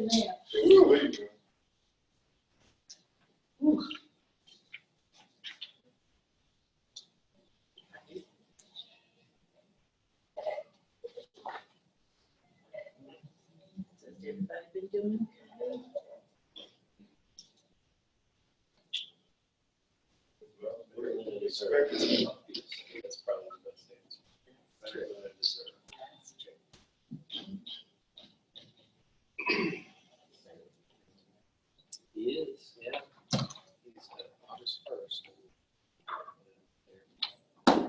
in there. Ooh. Has everybody been doing okay? That's probably the best answer. Better than I deserve. He is, yeah. He's August 1st.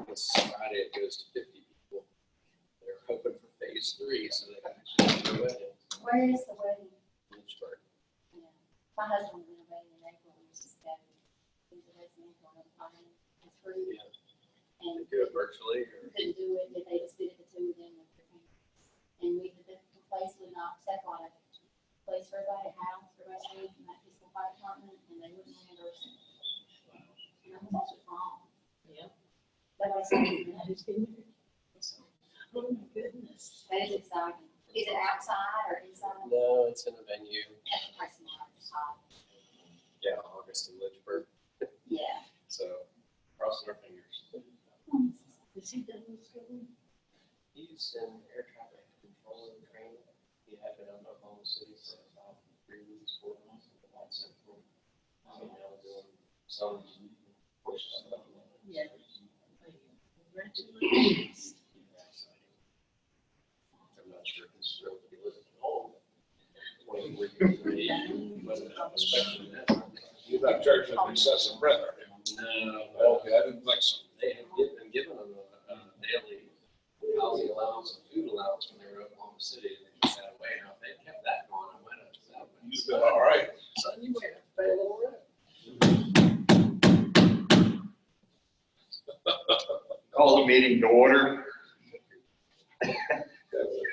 This Friday it goes to 50 people. They're hoping for phase 3, so they can actually do a wedding. Where is the wedding? Lynchburg. Yeah. My husband was in a wedding in April, and was just that. He was a resident on the fine. It's free. Yeah. And They do it virtually or? couldn't do it, but they just did it the two of them with their parents. And the place would not accept on a place for everybody, a house for everybody to live in that Fiscal Fire Department, and they wouldn't reimburse it. And I was actually wrong. Yeah. But I said, That is good. Oh my goodness. that is exciting. Is it outside or inside? No, it's in a venue. That's the price of outside. Yeah, August in Lynchburg. Yeah. So crossing our fingers. Is he done with school? He's in air traffic control and training. He had been on Oklahoma City for about 3 weeks, 4 months at the White Central. So now doing some push stuff. Yeah. Congratulations. I'm not sure if he's thrilled to be living at home. When we wasn't especially that. You're not charging an excessive rent, are you? No. Okay, I didn't think so. They had been given them a daily housing allowance and food allowance when they were in Oklahoma City, and they took that away. Now, if they kept that going, I might have that way. You've been all right. Son, you might have to pay a little rent. Call the meeting to order.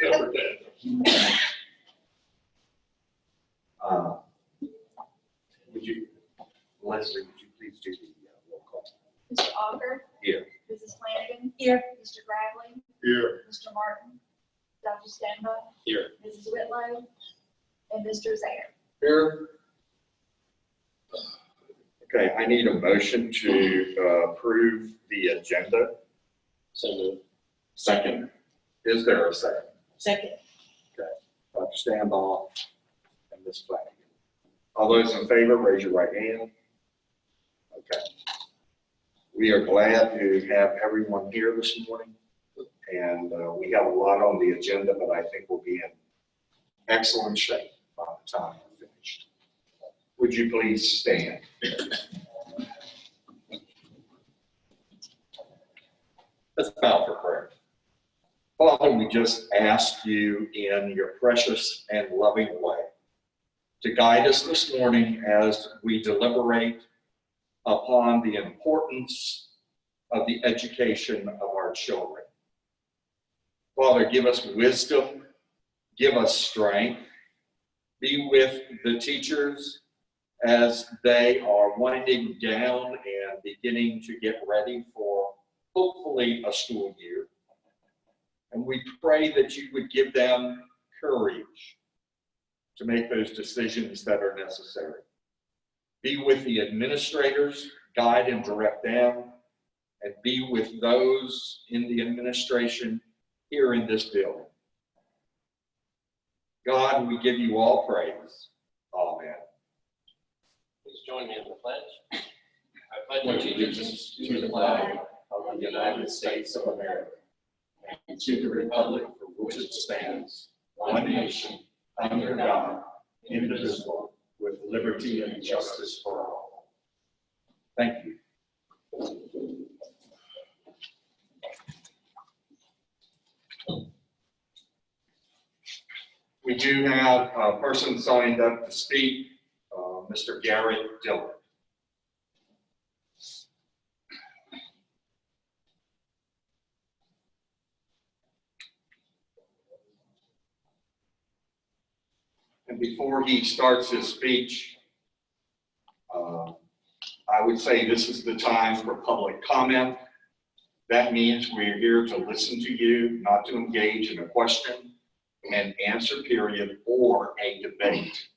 Never did. Would you, Leslie, would you please do the roll call? Mr. Auger. Here. Mrs. Flanagan. Here. Mr. Bradley. Here. Mr. Martin. Dr. Stemba. Here. Mrs. Whitlow. And Mr. Zaire. Here. Okay, I need a motion to approve the agenda. So moved. Second. Is there a second? Second. Dr. Stambaugh and Ms. Flanagan. All those in favor, raise your right hand. Okay. We are glad to have everyone here this morning. And we have a lot on the agenda, but I think we'll be in excellent shape by the time we're finished. Would you please stand? Let's bow for prayer. Father, we just ask you in your precious and loving way to guide us this morning as we deliberate upon the importance of the education of our children. Father, give us wisdom, give us strength, be with the teachers as they are winding down and beginning to get ready for hopefully a school year. And we pray that you would give them courage to make those decisions that are necessary. Be with the administrators, guide and direct them, and be with those in the administration here in this building. God, we give you all praise. Amen. Please join me in the pledge. I pledge allegiance to the flag of the United States of America and to the republic for which it stands, one nation, under God, indivisible, with liberty and justice for all. Thank you. We do have a person signed up to speak, Mr. Garrett Dillon. And before he starts his speech, I would say this is the time for public comment. That means we're here to listen to you, not to engage in a question. and answer period or a debate.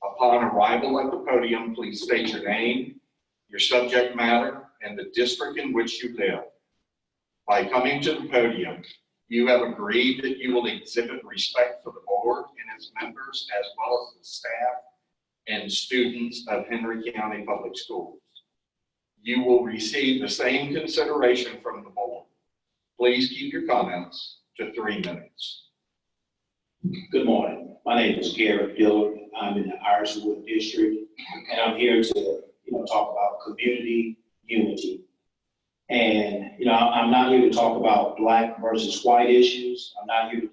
Upon arrival at the podium, please state your name, your subject matter, and the district in which you live. By coming to the podium, you have agreed that you will exhibit respect for the board and its members, as well as the staff and students of Henry County Public Schools. You will receive the same consideration from the board. Please keep your comments to 3 minutes. Good morning. My name is Garrett Dillard. I'm in the Iriswood district, and I'm here to, talk about community unity. And, I'm not here to talk about black versus white issues. I'm not here to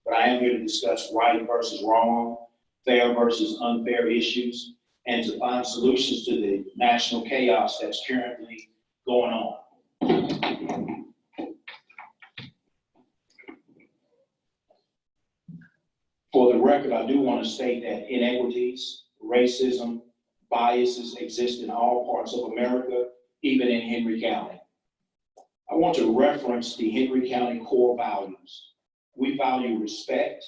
but I am here to discuss right versus wrong, fair versus unfair issues, and to find solutions to the national chaos that's currently going on. For the record, I do want to state that inequities, racism, biases exist in all parts of America, even in Henry County. I want to reference the Henry County core values. We value respect,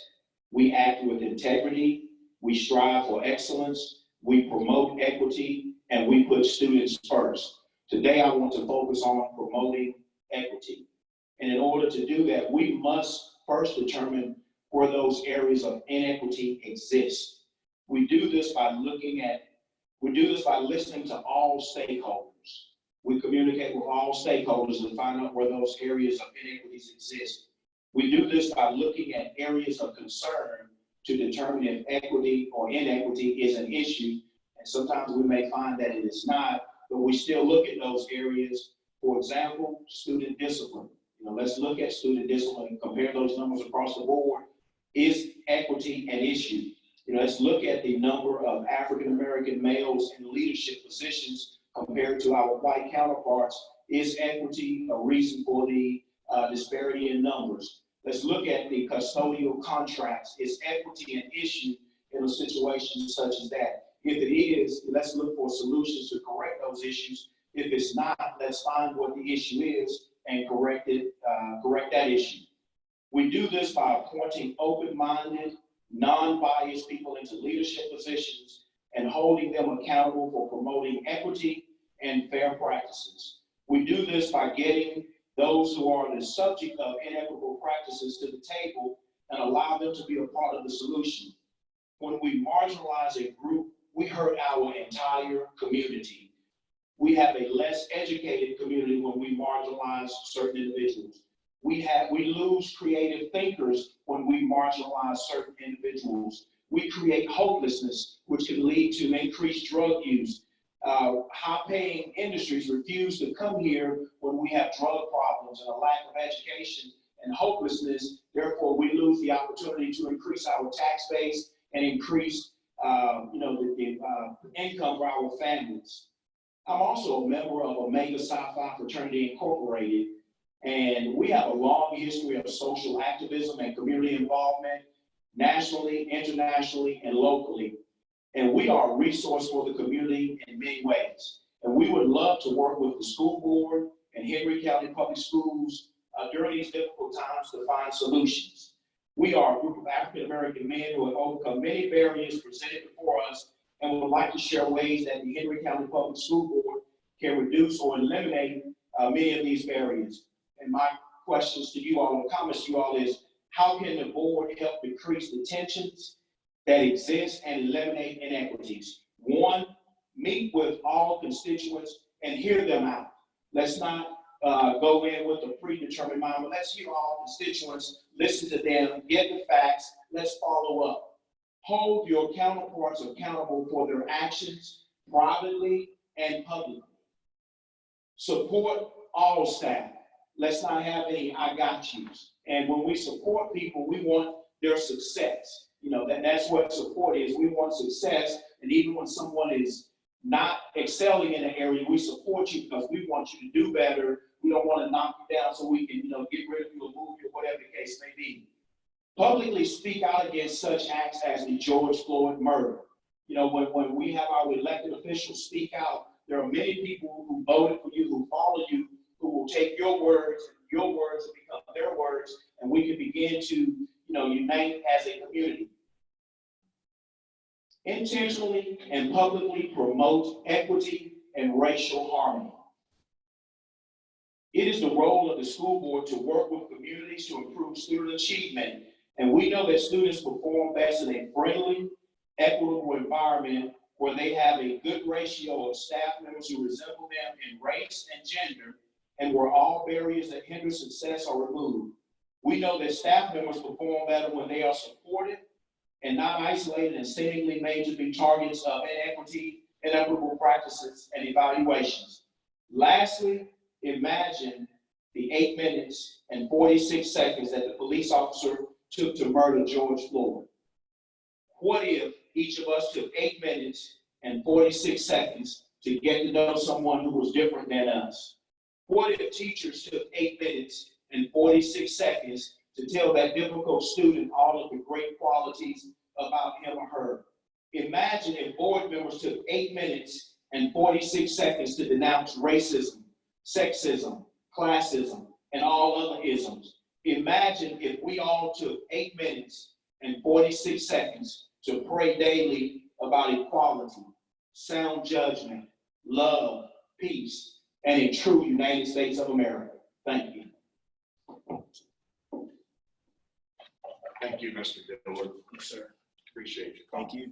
we act with integrity, we strive for excellence, we promote equity, and we put students first. Today, I want to focus on promoting equity. And in order to do that, we must first determine where those areas of inequity exist. We do this by listening to all stakeholders. We communicate with all stakeholders and find out where those areas of inequities exist. We do this by looking at areas of concern to determine if equity or inequity is an issue. And sometimes we may find that it is not, but we still look at those areas. For example, student discipline. Let's look at student discipline and compare those numbers across the board. Is equity an issue? Let's look at the number of African-American males in leadership positions compared to our white counterparts. Is equity a reason for the disparity in numbers? Let's look at the custodial contracts. Is equity an issue in a situation such as that? If it is, let's look for solutions to correct those issues. If it's not, let's find what the issue is and correct that issue. We do this by appointing open-minded, non-biased people into leadership positions and holding them accountable for promoting equity and fair practices. We do this by getting those who are the subject of inequitable practices to the table and allow them to be a part of the solution. When we marginalize a group, we hurt our entire community. We have a less educated community when we marginalize certain individuals. We lose creative thinkers when we marginalize certain individuals. We create hopelessness, which can lead to increased drug use. High-paying industries refuse to come here when we have drug problems and a lack of education and hopelessness. Therefore, we lose the opportunity to increase our tax base and increase the income for our families. I'm also a member of Omega Psi Phi Fraternity Incorporated, and we have a long history of social activism and community involvement nationally, internationally, and locally. And we are a resource for the community in many ways. And we would love to work with the school board and Henry County Public Schools during these difficult times to find solutions. We are a group of African-American men who have overcome many barriers presented before us and would like to share ways that the Henry County Public School Board can reduce or eliminate many of these barriers. And my questions to you all, or comments to you all, is how can the board help decrease the tensions that exist and eliminate inequities? One, meet with all constituents and hear them out. Let's not go in with a predetermined mind, but let's hear all constituents, listen to them, get the facts, let's follow up. Hold your counterparts accountable for their actions privately and publicly. Support all staff. Let's not have any I got yous. And when we support people, we want their success. That's what support is. We want success. And even when someone is not excelling in an area, we support you because we want you to do better. We don't want to knock you down so we can, get rid of you or move you, whatever the case may be. Publicly speak out against such acts as the George Floyd murder. When we have our elected officials speak out, there are many people who voted for you, who follow you, who will take your words and become their words, and we can begin to, unite as a community. Intentionally and publicly promote equity and racial harmony. It is the role of the school board to work with communities to improve student achievement. And we know that students perform best in a friendly, equitable environment where they have a good ratio of staff members who resemble them in race and gender, and where all barriers that hinder success are removed. We know that staff members perform better when they are supported and not isolated and seemingly made to be targets of inequity, inequitable practices, and evaluations. Lastly, imagine the 8 minutes and 46 seconds that the police officer took to murder George Floyd. What if each of us took 8 minutes and 46 seconds to get to know someone who was different than us? What if teachers took 8 minutes and 46 seconds to tell that difficult student all of the great qualities about him or her? Imagine if board members took 8 minutes and 46 seconds to denounce racism, sexism, classism, and all other isms. Imagine if we all took 8 minutes and 46 seconds to pray daily about equality, sound judgment, love, peace, and a true United States of America. Thank you. Thank you, Mr. Dillard. Yes, sir. Appreciate you. Thank you.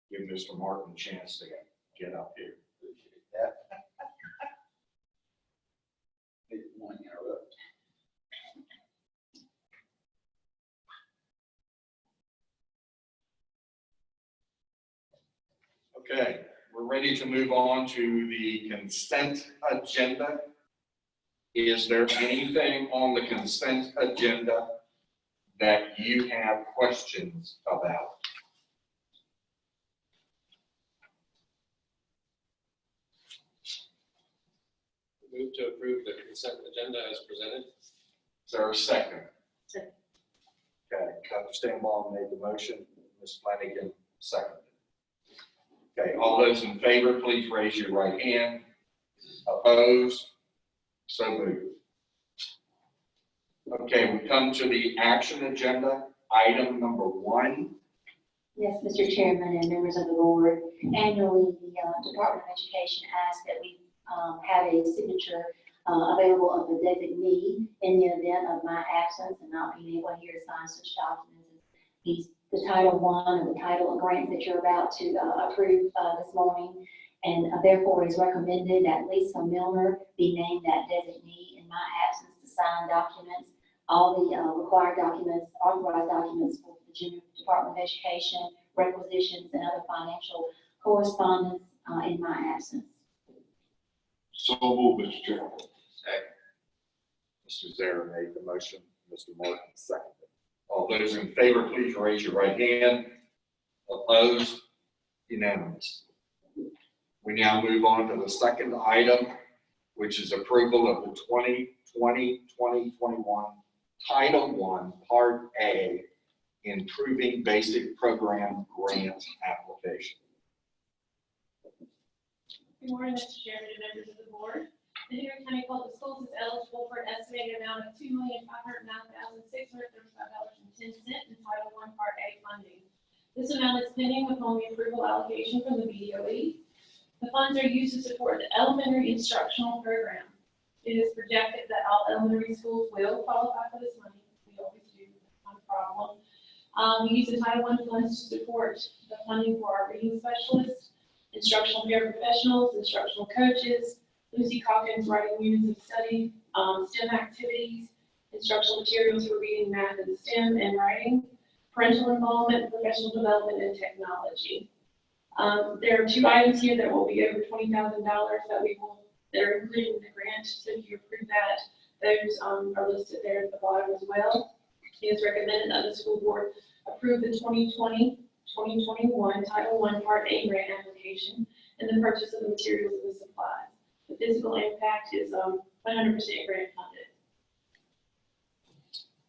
Give Mr. Martin a chance to get up here. Appreciate that. Didn't want to interrupt. Okay, we're ready to move on to the consent agenda. Is there anything on the consent agenda that you have questions about? Move to approve the consent agenda as presented. Is there a second? Second. Okay, Dr. Stanbaum made the motion, Ms. Flanagan seconded. Okay, all those in favor, please raise your right hand. Opposed? So moved. Okay, we come to the action agenda, item number 1. Yes, Mr. Chairman and members of the board, annually, the Department of Education asks that we have a signature available of the designee in the event of my absence and not being able here to sign such documents. The Title I or the title of grant that you're about to approve this morning, and therefore is recommended that Lisa Milner be named that designee in my absence to sign documents, all the required documents, authorized documents for the Virginia Department of Education, requisitions, and other financial correspondence in my absence. So move, Mr. Chairman. Mr. Zara made the motion, Mr. Martin seconded. All those in favor, please raise your right hand. Opposed? Unanimous. We now move on to the second item, which is approval of the 2020-2021 Title I, Part A, Improving Basic Program Grant Application. Good morning, Mr. Chairman and members of the board. The Henry County Public Schools is eligible for an estimated amount of $2,509,635.10 in Title I Part A funding. This amount is pending upon the approval allocation from the BDOE. The funds are used to support the elementary instructional program. It is projected that all elementary schools will qualify for this money. We always do, that's not a problem. We use the Title I funds to support the funding for our reading specialists, instructional paraprofessionals, instructional coaches, Lucy Calkins writing units of study, STEM activities, instructional materials for reading, math, and STEM and writing, parental involvement, professional development, and technology. There are 2 items here that will be over $20,000 that are included in the grant. So if you approve that, those are listed there at the bottom as well. It is recommended that the school board approve the 2020-2021 Title I Part A grant application and the purchase of the materials and the supplies. The physical impact is 100% grant funded.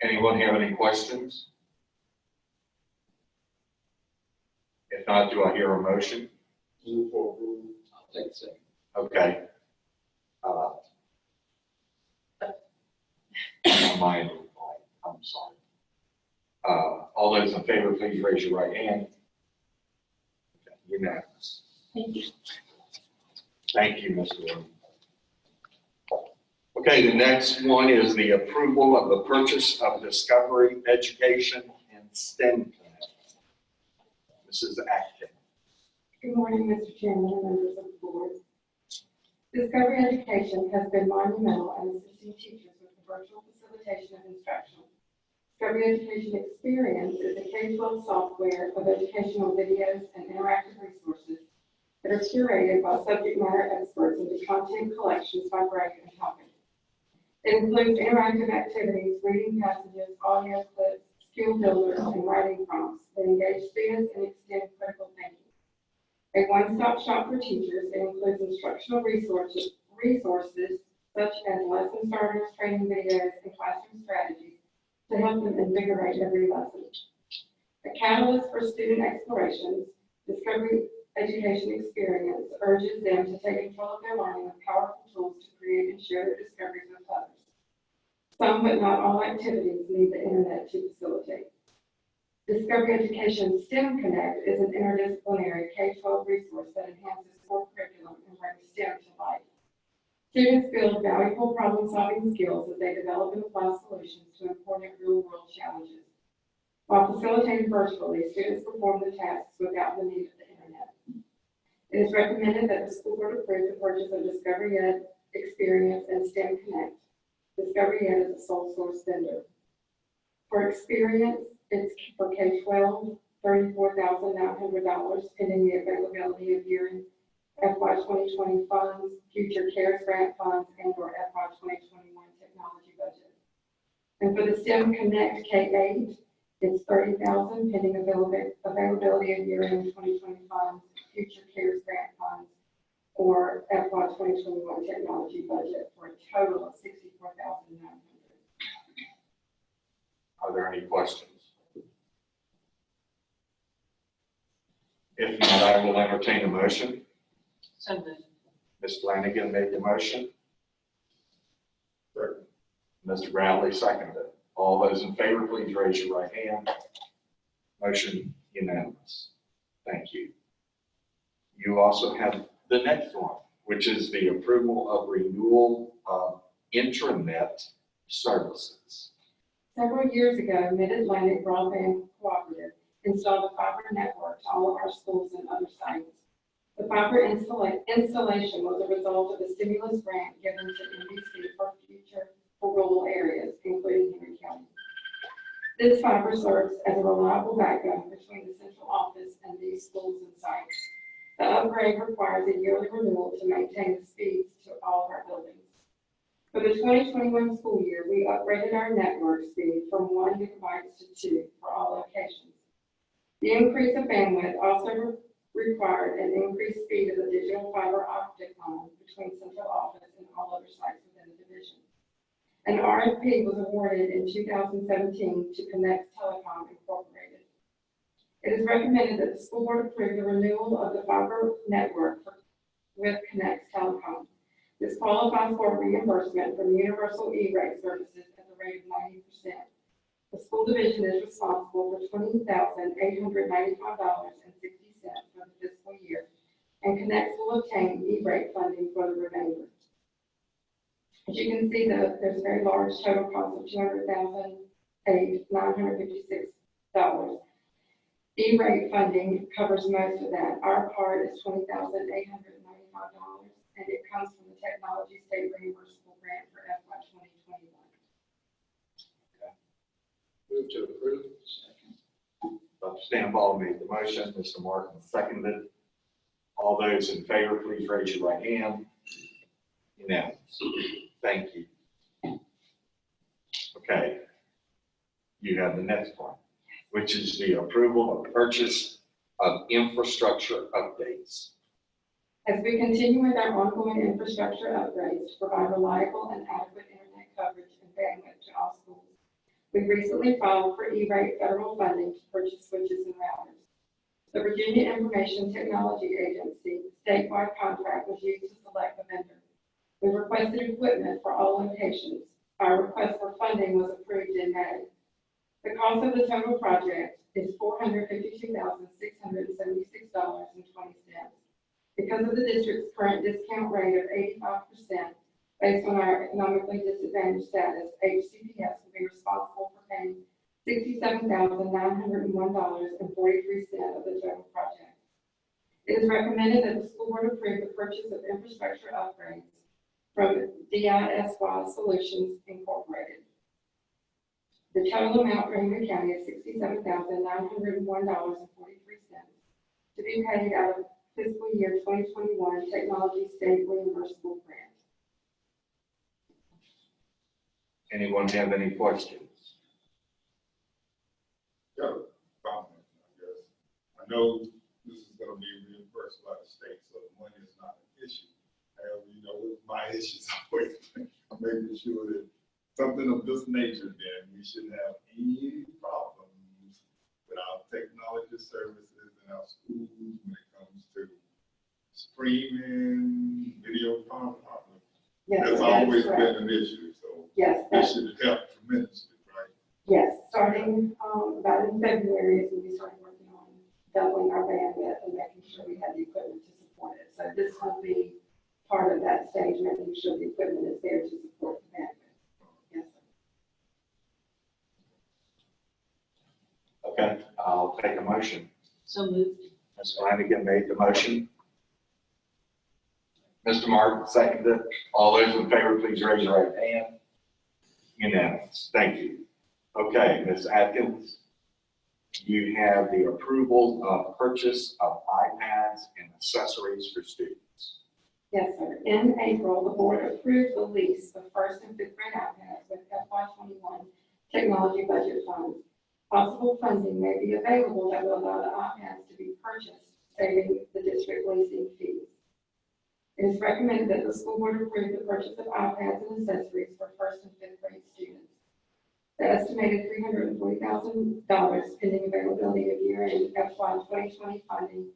Anyone have any questions? If not, do I hear a motion? Move for approval. Take a second. Okay. My mind was blank. I'm sorry. All those in favor, please raise your right hand. Okay, unanimous. Thank you. Thank you, Mr. Williams. Okay, the next one is the approval of the purchase of Discovery Education and STEM Connect. Mrs. Acton. Good morning, Mr. Chairman and members of the board. Discovery Education has been monumental in assisting teachers with the virtual facilitation of instruction. Discovery Education Experience is a K-12 software of educational videos and interactive resources that are curated by subject matter experts into content collections by grade and topic. It includes interactive activities, reading passages, audio clips, skill builders, and writing prompts that engage students and extend critical thinking. A one-stop shop for teachers, it includes instructional resources such as lesson starters, training videos, and classroom strategies to help them invigorate every lesson. A catalyst for student explorations, Discovery Education Experience urges them to take control of their learning with powerful tools to create and share their discoveries with others. Some, but not all, activities need the internet to facilitate. Discovery Education STEM Connect is an interdisciplinary K-12 resource that enhances core curriculum and brings STEM to life. Students build valuable problem-solving skills as they develop and apply solutions to important real-world challenges. While facilitated virtually, students perform the tasks without the need of the internet. It is recommended that the school board approve the purchase of Discovery Ed Experience and STEM Connect. Discovery Ed is a sole source vendor. For Experience, it's for K-12, $34,900, pending the availability of year-end FY 2020 funds, future CARES grant funds, and/or FY 2021 technology budget. And for the STEM Connect K-8, it's $30,000, pending availability of year-end 2020 funds, future CARES grant funds, or FY 2021 technology budget, for a total of $64,900. Are there any questions? If not, I will entertain a motion. So moved. Ms. Flanagan made the motion. Mr. Bradley seconded it. All those in favor, please raise your right hand. Motion unanimous. Thank you. You also have the next one, which is the approval of renewal of intranet services. Several years ago, Mid-Atlantic Broadband Cooperative installed a fiber network to all of our schools and other sites. The fiber installation was a result of a stimulus grant given to NBC for rural areas, including Henry County. This fiber serves as a reliable backbone between the central office and these schools and sites. The upgrade requires a yearly renewal to maintain the speeds to all of our buildings. For the 2021 school year, we upgraded our network speed from 1 gigabyte to 2 for all locations. The increase of bandwidth also required an increased speed of the digital fiber optic line between central office and all other sites within the division. An RFP was awarded in 2017 to Connect Telecom Incorporated. It is recommended that the school board approve the renewal of the fiber network with Connect Telecom. This qualifies for reimbursement from Universal E-rate services at the rate of 90%. The school division is responsible for $20,895.60 for the fiscal year, and Connect will obtain E-rate funding for the remainder. As you can see, there's a very large total cost of $200,956. E-rate funding covers most of that. Our part is $20,895, and it comes from the Technology State Reimbursable Grant for FY 2021. Move to approve. Dr. Stanball made the motion. Mr. Martin seconded. All those in favor, please raise your right hand. Unanimous. Thank you. Okay. You have the next one, which is the approval of purchase of infrastructure updates. As we continue with our ongoing infrastructure upgrades to provide reliable and adequate internet coverage and bandwidth to all schools, we recently filed for E-rate federal funding to purchase switches and routers. The Virginia Information Technology Agency statewide contract was used to select the vendor. We requested equipment for all locations. Our request for funding was approved in May. The cost of the total project is $452,676.20. Because of the district's current discount rate of 85%, based on our economically disadvantaged status, HCPS will be responsible for paying $67,901.43 of the total project. It is recommended that the school board approve the purchase of infrastructure upgrades from DISY Solutions Incorporated. The total amount for Henry County is $67,901.43 to be paid out of fiscal year 2021 Technology State Reimbursable Grant. Anyone have any questions? Got a comment, I guess. I know this is gonna be reimbursed by the state, so the money is not an issue. However, you know, with my issues, always making sure that something of this nature, then we shouldn't have any problems with our technology services in our schools when it comes to streaming, video conferencing. Yes, That's that is always correct. been an issue, so Yes, this should help tremendously, right? yes, starting about in February is when we started working on doubling our bandwidth and making sure we had the equipment to support it. So this will be part of that stage, making sure the equipment is there to support the bandwidth. Yes, sir. Okay, I'll take a motion. So moved. Ms. Flanagan made the motion. Mr. Martin seconded. All those in favor, please raise your right hand. Unanimous. Thank you. Okay, Ms. Atkins, you have the approval of purchase of iPads and accessories for students. Yes, sir. In April, the board approved the lease of first and fifth grade iPads with FY21 technology budget funds. Possible funding may be available that will allow the iPads to be purchased, saving the district leasing fees. It is recommended that the school board approve the purchase of iPads and accessories for first and fifth grade students. The estimated $340,000 pending availability of year-end FY 2020 funding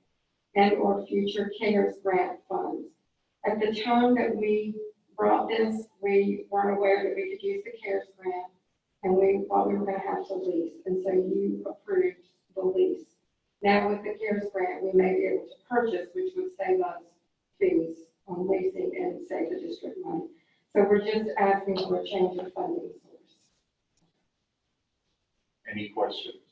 and/or future CARES grant funds. At the time that we brought this, we weren't aware that we could use the CARES grant, and we thought we were going to have to lease, and so you approved the lease. Now with the CARES grant, we may be able to purchase, which would save us fees on leasing and save the district money. So we're just asking for a change of funding source. Any questions?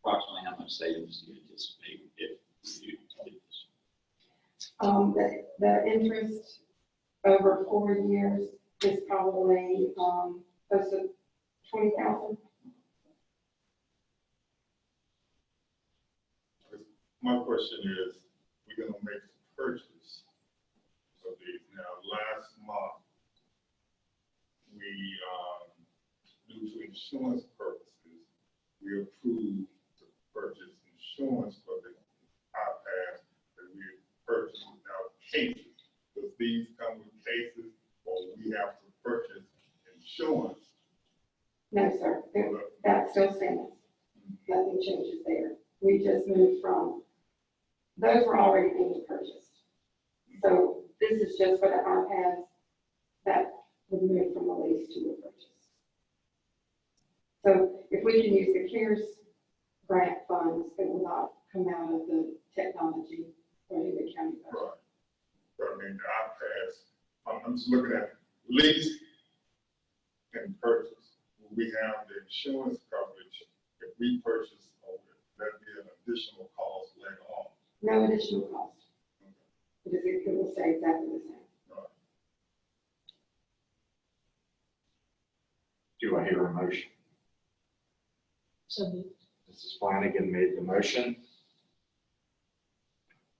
Approximately how much savings do you anticipate if you complete this? The interest over 4 years is probably close to $20,000. My question is, we're gonna make a purchase of these. Now, last month, we, due to insurance purposes, we approved to purchase insurance for the iPads that we purchased without cases. Does these come with cases, or we have to purchase insurance? No, sir, that still stands. Nothing changes there. We just moved from, those were already being purchased. So this is just for the iPads that would move from a lease to a purchase. So if we can use the CARES grant funds, it will not come out of the technology or the county budget. Right. But I mean, the iPads, I'm just looking at lease and purchase. Will we have the insurance coverage if we purchase over it? That'd be an additional cost later on. No additional cost. Because it will stay exactly the same. Do I hear a motion? So moved. Mrs. Flanagan made the motion.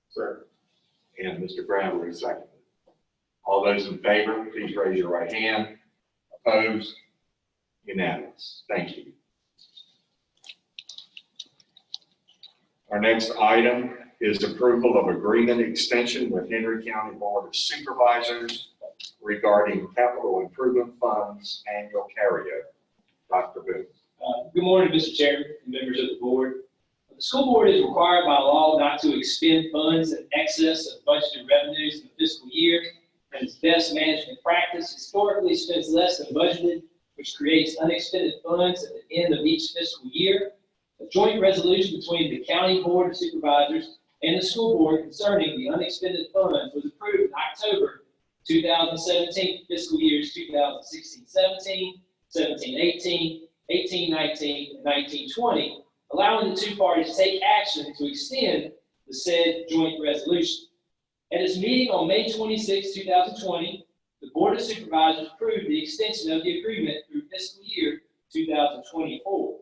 Sir. And Mr. Bradley seconded. All those in favor, please raise your right hand. Opposed? Unanimous. Thank you. Our next item is approval of agreement extension with Henry County Board of Supervisors regarding capital improvement funds annual carryover. Dr. Booth. Good morning, Mr. Chairman and members of the board. The school board is required by law not to expend funds in excess of budgeted revenues in the fiscal year, and its best management practice historically spends less than budgeted, which creates unexpended funds at the end of each fiscal year. A joint resolution between the county board of supervisors and the school board concerning the unexpended funds was approved in October 2017 fiscal years 2016-17, 17-18, 18-19, and 19-20, allowing the two parties to take action to extend the said joint resolution. At its meeting on May 26, 2020, the Board of Supervisors approved the extension of the agreement through fiscal year 2024.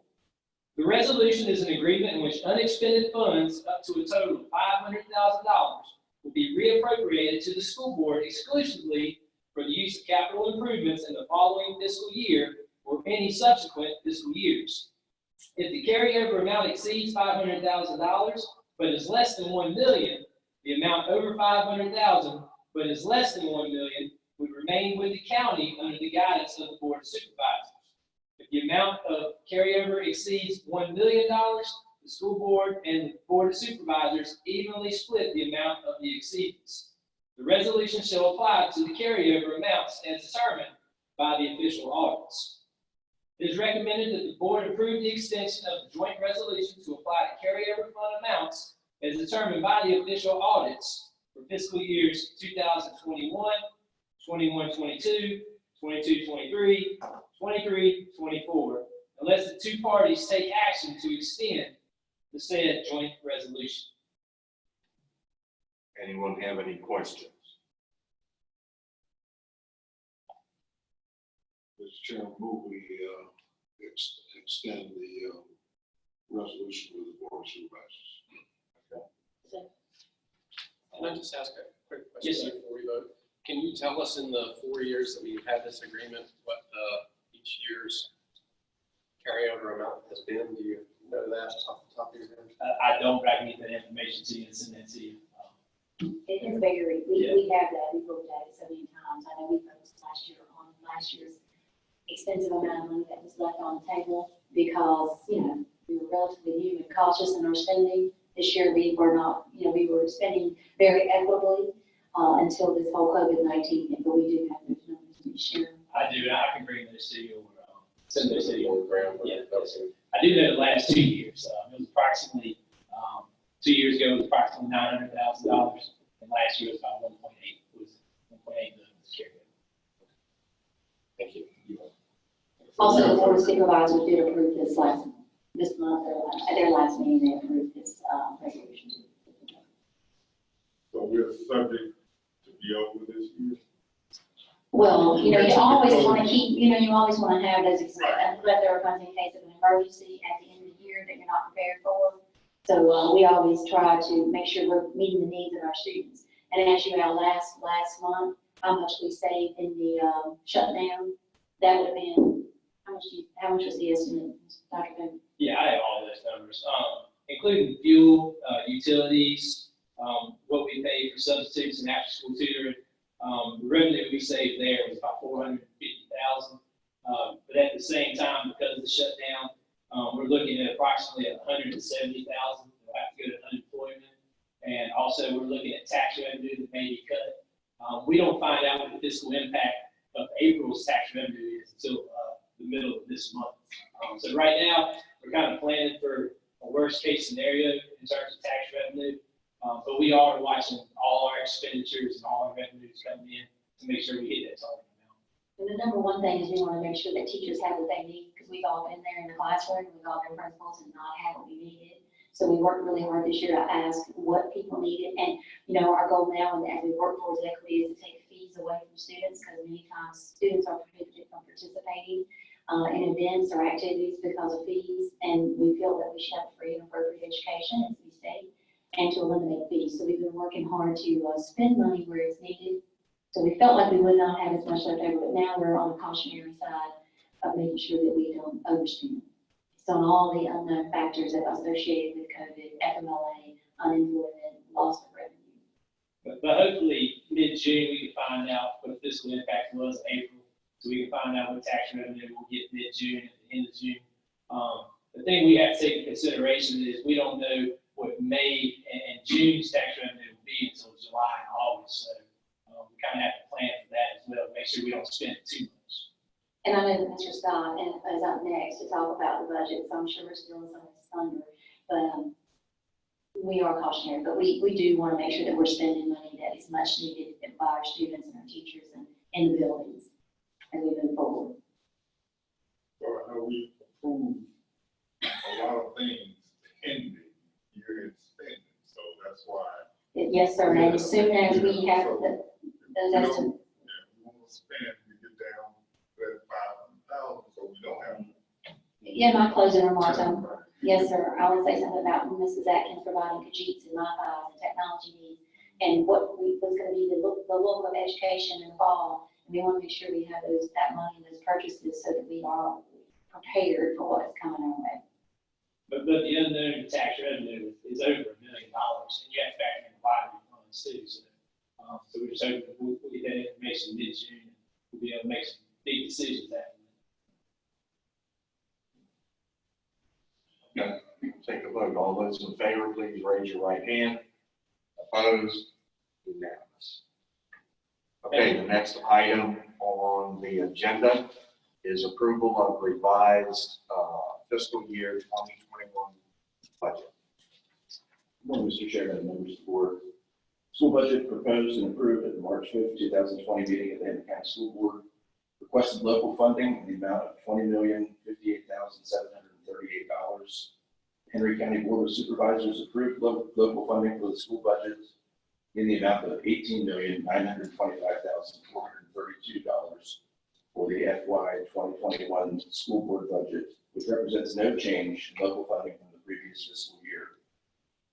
The resolution is an agreement in which unexpended funds up to a total of $500,000 will be reappropriated to the school board exclusively for the use of capital improvements in the following fiscal year or any subsequent fiscal years. If the carryover amount exceeds $500,000 but is less than $1 million, the amount over $500,000 but is less than $1 million would remain with the county under the guidance of the Board of Supervisors. If the amount of carryover exceeds $1 million, the school board and the Board of Supervisors evenly split the amount of the exceedance. The resolution shall apply to the carryover amounts as determined by the official audits. It is recommended that the board approve the extension of the joint resolution to apply to carryover fund amounts as determined by the official audits for fiscal years 2021, 21-22, 22-23, 23-24, unless the two parties take action to extend the said joint resolution. Anyone have any questions? Mr. Chairman, move we extend the resolution with the board of supervisors. Can I just ask a quick Yes, question sir. before we vote? Can you tell us in the 4 years that we've had this agreement, what each year's carryover amount has been? Do you know that off the top of your head? I don't, but I can get that information to you and send that to you. It is varied. We have that, we've looked at it so many times. I know we focused last year on last year's expensive amount of money that was left on the table because, you know, we were relatively new and cautious in our spending. This year we were not, you know, we were spending very equitably until this whole COVID-19 thing, but we do have those numbers to share. I do, and I can bring those to you or send those to you. On the ground, Yeah, that's I do know the last 2 years. It was approximately 2 years ago. It was approximately $900,000, and last year was about 1.8. It was 1.8 million carryover. Thank you. Also, the board of supervisors did approve this month, at their last meeting, they approved this resolution. So we're subject to be over this year. Well, you know, you always want to keep, you know, you always want to have those, let there are funds in case of an emergency at the end of the year that you're not prepared for. So we always try to make sure we're meeting the needs of our students. And as you know, last month, how much we saved in the shutdown, that would have been, how much was the estimate, Dr. Bowman? Yeah, I have all those numbers, including fuel, utilities, what we pay for substitutes and after-school tutoring. The revenue we saved there was about $450,000. But at the same time, because of the shutdown, we're looking at approximately $170,000 that will have to go to unemployment. And also, we're looking at tax revenue that may be cut. We don't find out what the fiscal impact of April's tax revenue is until the middle of this month. So right now, we're kind of planning for a worst-case scenario in terms of tax revenue. But we are watching all our expenditures and all our revenues coming in to make sure we hit that target amount. And the number one thing is we want to make sure that teachers have what they need, because we've all been there in the classroom, we've all been principals and not had what we needed. So we worked really hard this year to ask what people needed. And, you know, our goal now, and as we work towards equity, is to take fees away from students, because many times students are prohibited from participating in events or activities because of fees. And we feel that we should have free and appropriate education, as we state, and to eliminate fees. So we've been working hard to spend money where it's needed. So we felt like we would not have as much left over, but now we're on the cautionary side of making sure that we don't overspend. So on all the unknown factors that are associated with COVID, FMLA, unemployment, loss of revenue. But hopefully, mid-June, we can find out what the fiscal impact was in April. So we can find out what tax revenue we'll get mid-June at the end of June. But The thing we have to take into consideration is we don't know what May and June's tax revenue will be until July and August. So we kind of have to plan for that as well, make sure we don't spend too much. And I know that Mr. Scott is up next to talk about the budget, so I'm sure we're still in some of his thunder. But we are cautionary, but we do want to make sure that we're spending money that is much needed by our students and our teachers and in the buildings as we move forward. So I know we approved a lot of things pending year-end spending, so that's why. Yes, sir, and as soon as we have those estimates. Yeah, we want to spend, we get down to that 500,000, so we don't have. Yeah, my closing remarks, yes, sir, I want to say something about Mrs. Atkins providing Kajits and MiFi and technology needs, and what's going to be the local of education in the fall. And we want to make sure we have that money and those purchases so that we are prepared for what's coming our way. But the unknown tax revenue is over $1 million, and you have to factor in the lottery funds too. So we're just hoping that we'll get that information mid-June, and we'll be able to make some big decisions after that. Okay, take a vote. All those in favor, please raise your right hand. Opposed? Unanimous. Okay, the next item on the agenda is approval of revised fiscal year 2021 budget. Good morning, Mr. Chairman and members of the board. School budget proposed and approved at the March 5th, 2020 meeting of the Hampton County School Board. Requested local funding in the amount of $20,058,738. Henry County Board of Supervisors approved local funding for the school budget in the amount of $18,925,432 for the FY 2021 school board budget, which represents no change in local funding from the previous fiscal year.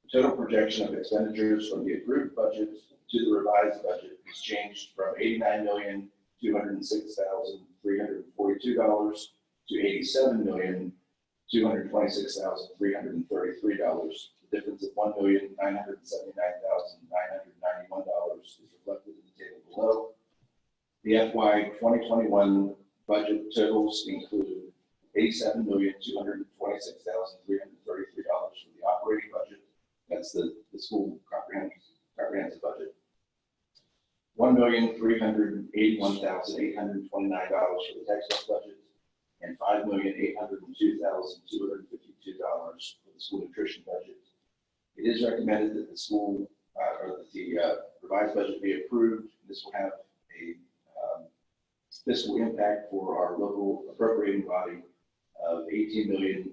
The total projection of expenditures from the approved budget to the revised budget is changed from $89,206,342 to $87,226,333. The difference of $1,979,991 is reflected in the table below. The FY 2021 budget totals include $87,226,333 for the operating budget. That's the school comprehensive budget. $1,381,829 for the textbook budget, and $5,802,252 for the school nutrition budget. It is recommended that the school revised budget be approved. This will have a fiscal impact for our local appropriating body of $18,925,432.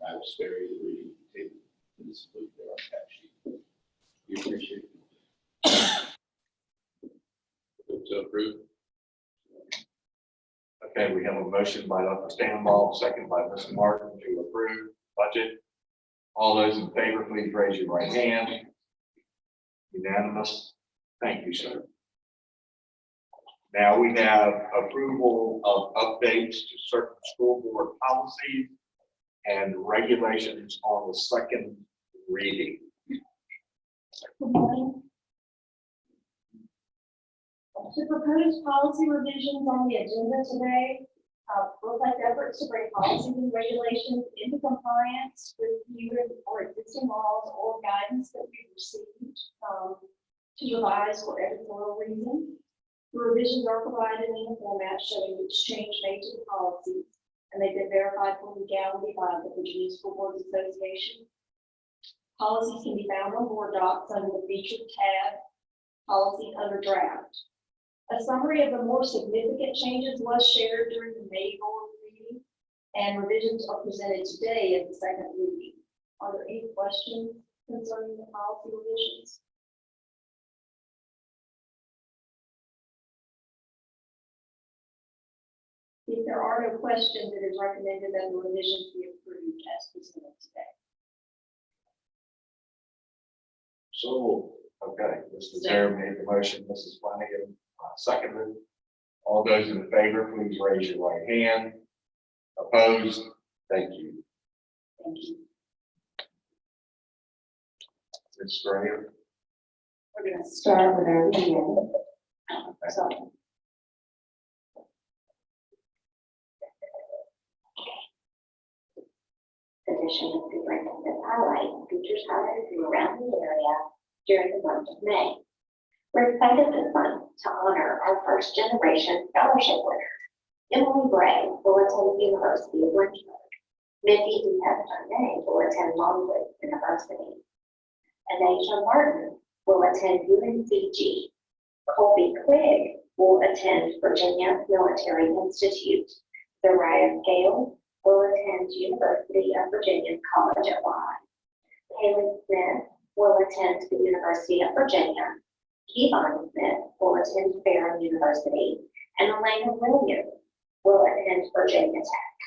I will spare you the reading of the table. It is included there on the fact sheet. We appreciate it. To approve. Okay, we have a motion by Dr. Stanball, second by Mr. Martin to approve budget. All those in favor, please raise your right hand. Unanimous. Thank you, sir. Now we have approval of updates to certain school board policies and regulations on the second reading. Good morning. The proposed policy revisions on the agenda today reflect efforts to bring policies and regulations into compliance with new or existing laws or guidance that we've received to revise for editorial reason. The revisions are provided in a format showing each change made to the policies, and they've been verified for legality by the Virginia School Boards Association. Policies can be found on board docs under the featured tab, Policies under Draft. A summary of the more significant changes was shared during the May board meeting, and revisions are presented today as the second reading. Are there any questions concerning the policy revisions? If there are no questions, it is recommended that the revisions be approved as presented today. So, okay, Mr. Zare made the motion, Mrs. Flanagan seconded. All those in favor, please raise your right hand. Opposed? Thank you. Thank you. Ms. Strayer. We're going to start with our reading. Sorry. addition, the superintendent highlights teachers hired from around the area during the month of May. We're excited this month to honor our first generation scholarship winner. Emily Bray will attend the University of Lynchburg. Mindy DePeston will attend Longwood University. Anasia Martin will attend UNCG. Colby Quigg will attend Virginia Military Institute. Zariah Gale will attend University of Virginia College at Lyon. Haley Smith will attend the University of Virginia. Kevon Smith will attend Barron University. And Elena Williams will attend Virginia Tech.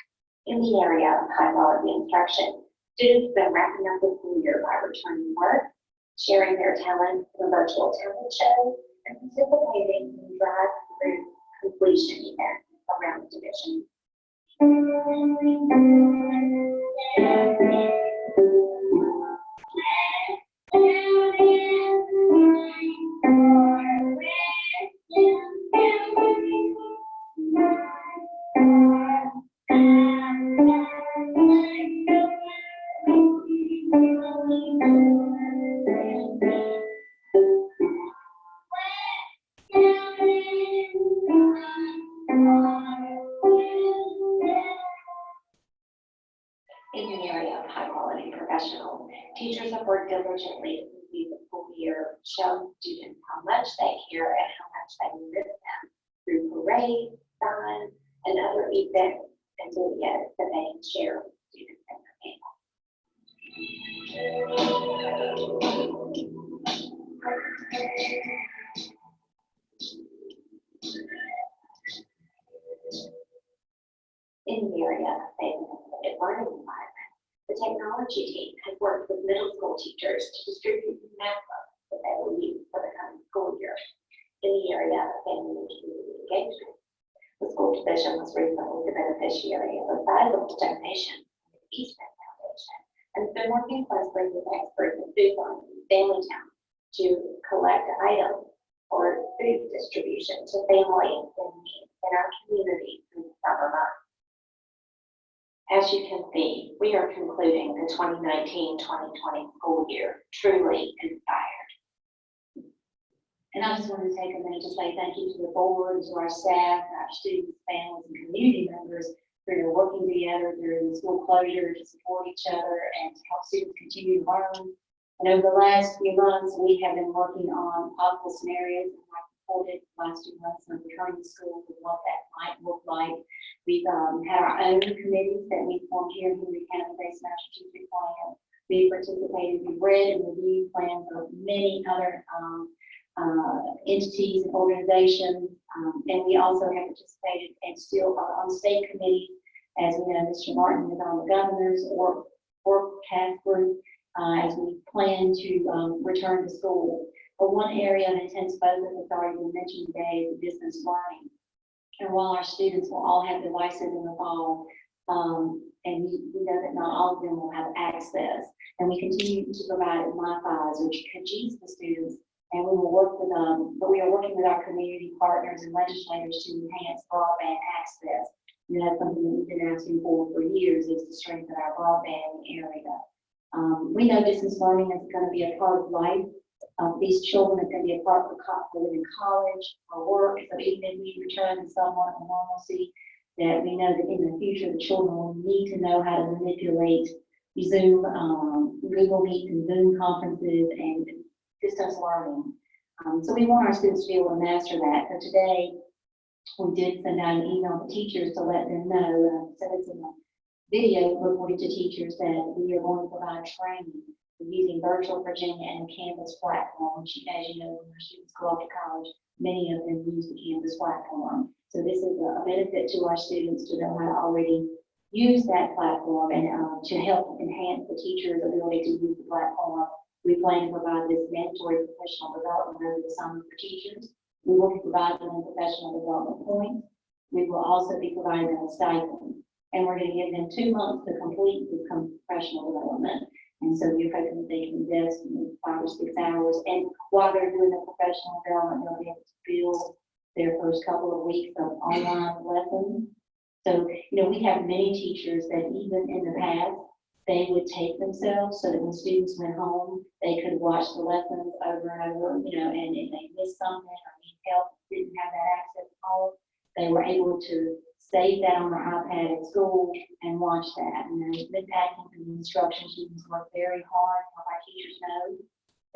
In the area of high-quality instruction, students have been wrapping up the school year by returning work, sharing their talents in a virtual talent show, and participating in drive-through completion events around the division. In the area of high-quality professionals, teachers have worked diligently to complete the full year, showing students how much they care and how much they miss them through parades, signs, and other events and videos that they can share with students and their families. In the area of safe and inclusive learning environment, the technology team has worked with middle school teachers to distribute math books that they will use for the coming school year. In the area of family and community engagement, the school division was recently the beneficiary of a sizable donation from the Eastman Foundation and has been working closely with experts in food banks in Family Town to collect items for food distribution to families in need in our community through the summer months. As you can see, we are concluding the 2019-2020 school year truly inspired. And I just want to take a minute to say thank you to the board, to our staff, our students, families, and community members for their working together during the school closure to support each other and to help students continue to learn. And over the last few months, we have been working on possible scenarios reported the last 2 months of returning to school and what that might look like. We've had our own committees that we formed here in Henry County based on our strategic plan. We participated, we read and reviewed plans of many other entities and organizations, and we also have participated and still are on state committees. As we know, Mr. Martin is on the governor's or task group as we plan to return to school. But one area of intense focus that's already been mentioned today is distance learning. And while our students will all have devices in the fall, and we know that not all of them will have access, and we continue to provide Wi-Fi's or Kajis to students, and we will work with but we are working with our community partners and legislators to enhance broadband access. And that's something that we've been asking for years, is to strengthen our broadband area. We know distance learning is going to be a part of life. These children are going to be a part of living in college or work. So even if we return to somewhat of normalcy, that we know that in the future the children will need to know how to manipulate Zoom, Google Meet, and Zoom conferences and distance learning. So we want our students to be able to master that. So today we did send out an email to teachers to let them know, so it's in the video reported to teachers that we are going to provide training using Virtual Virginia and the Canvas platform, which, as you know, when our students go off to college, many of them use the Canvas platform. So this is a benefit to our students to know how to already use that platform and to help enhance the teachers' ability to use the platform. We plan to provide this mandatory professional development over the summer for teachers. We will provide them professional development points. We will also be providing them a stipend. And we're going to give them 2 months to complete this professional development. And so we're hoping that they can invest in 5 or 6 hours. And while they're doing the professional development, they'll be able to build their first couple of weeks of online lessons. So, you know, we have many teachers that even in the past they would tape themselves so that when students went home, they could watch the lessons over and over, you know, and if they missed something or need help, didn't have that access at home, they were able to save that on their iPad at school and watch that. And Ms. Atkins and the instruction teams work very hard. Our teachers know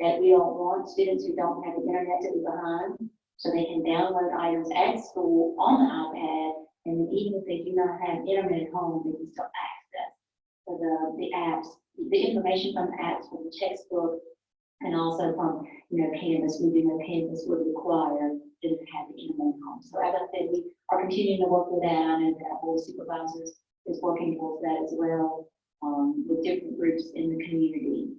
that we don't want students who don't have the internet to be behind, so they can download items at school on the iPad, and then even if they do not have internet at home, they can still access the apps, the information from the apps, from the textbook, and also from, you know, Canvas. We do know Canvas would require them to have the internet at home. So as I said, we are continuing to work with that. I know that our board of supervisors is working towards that as well, with different groups in the community.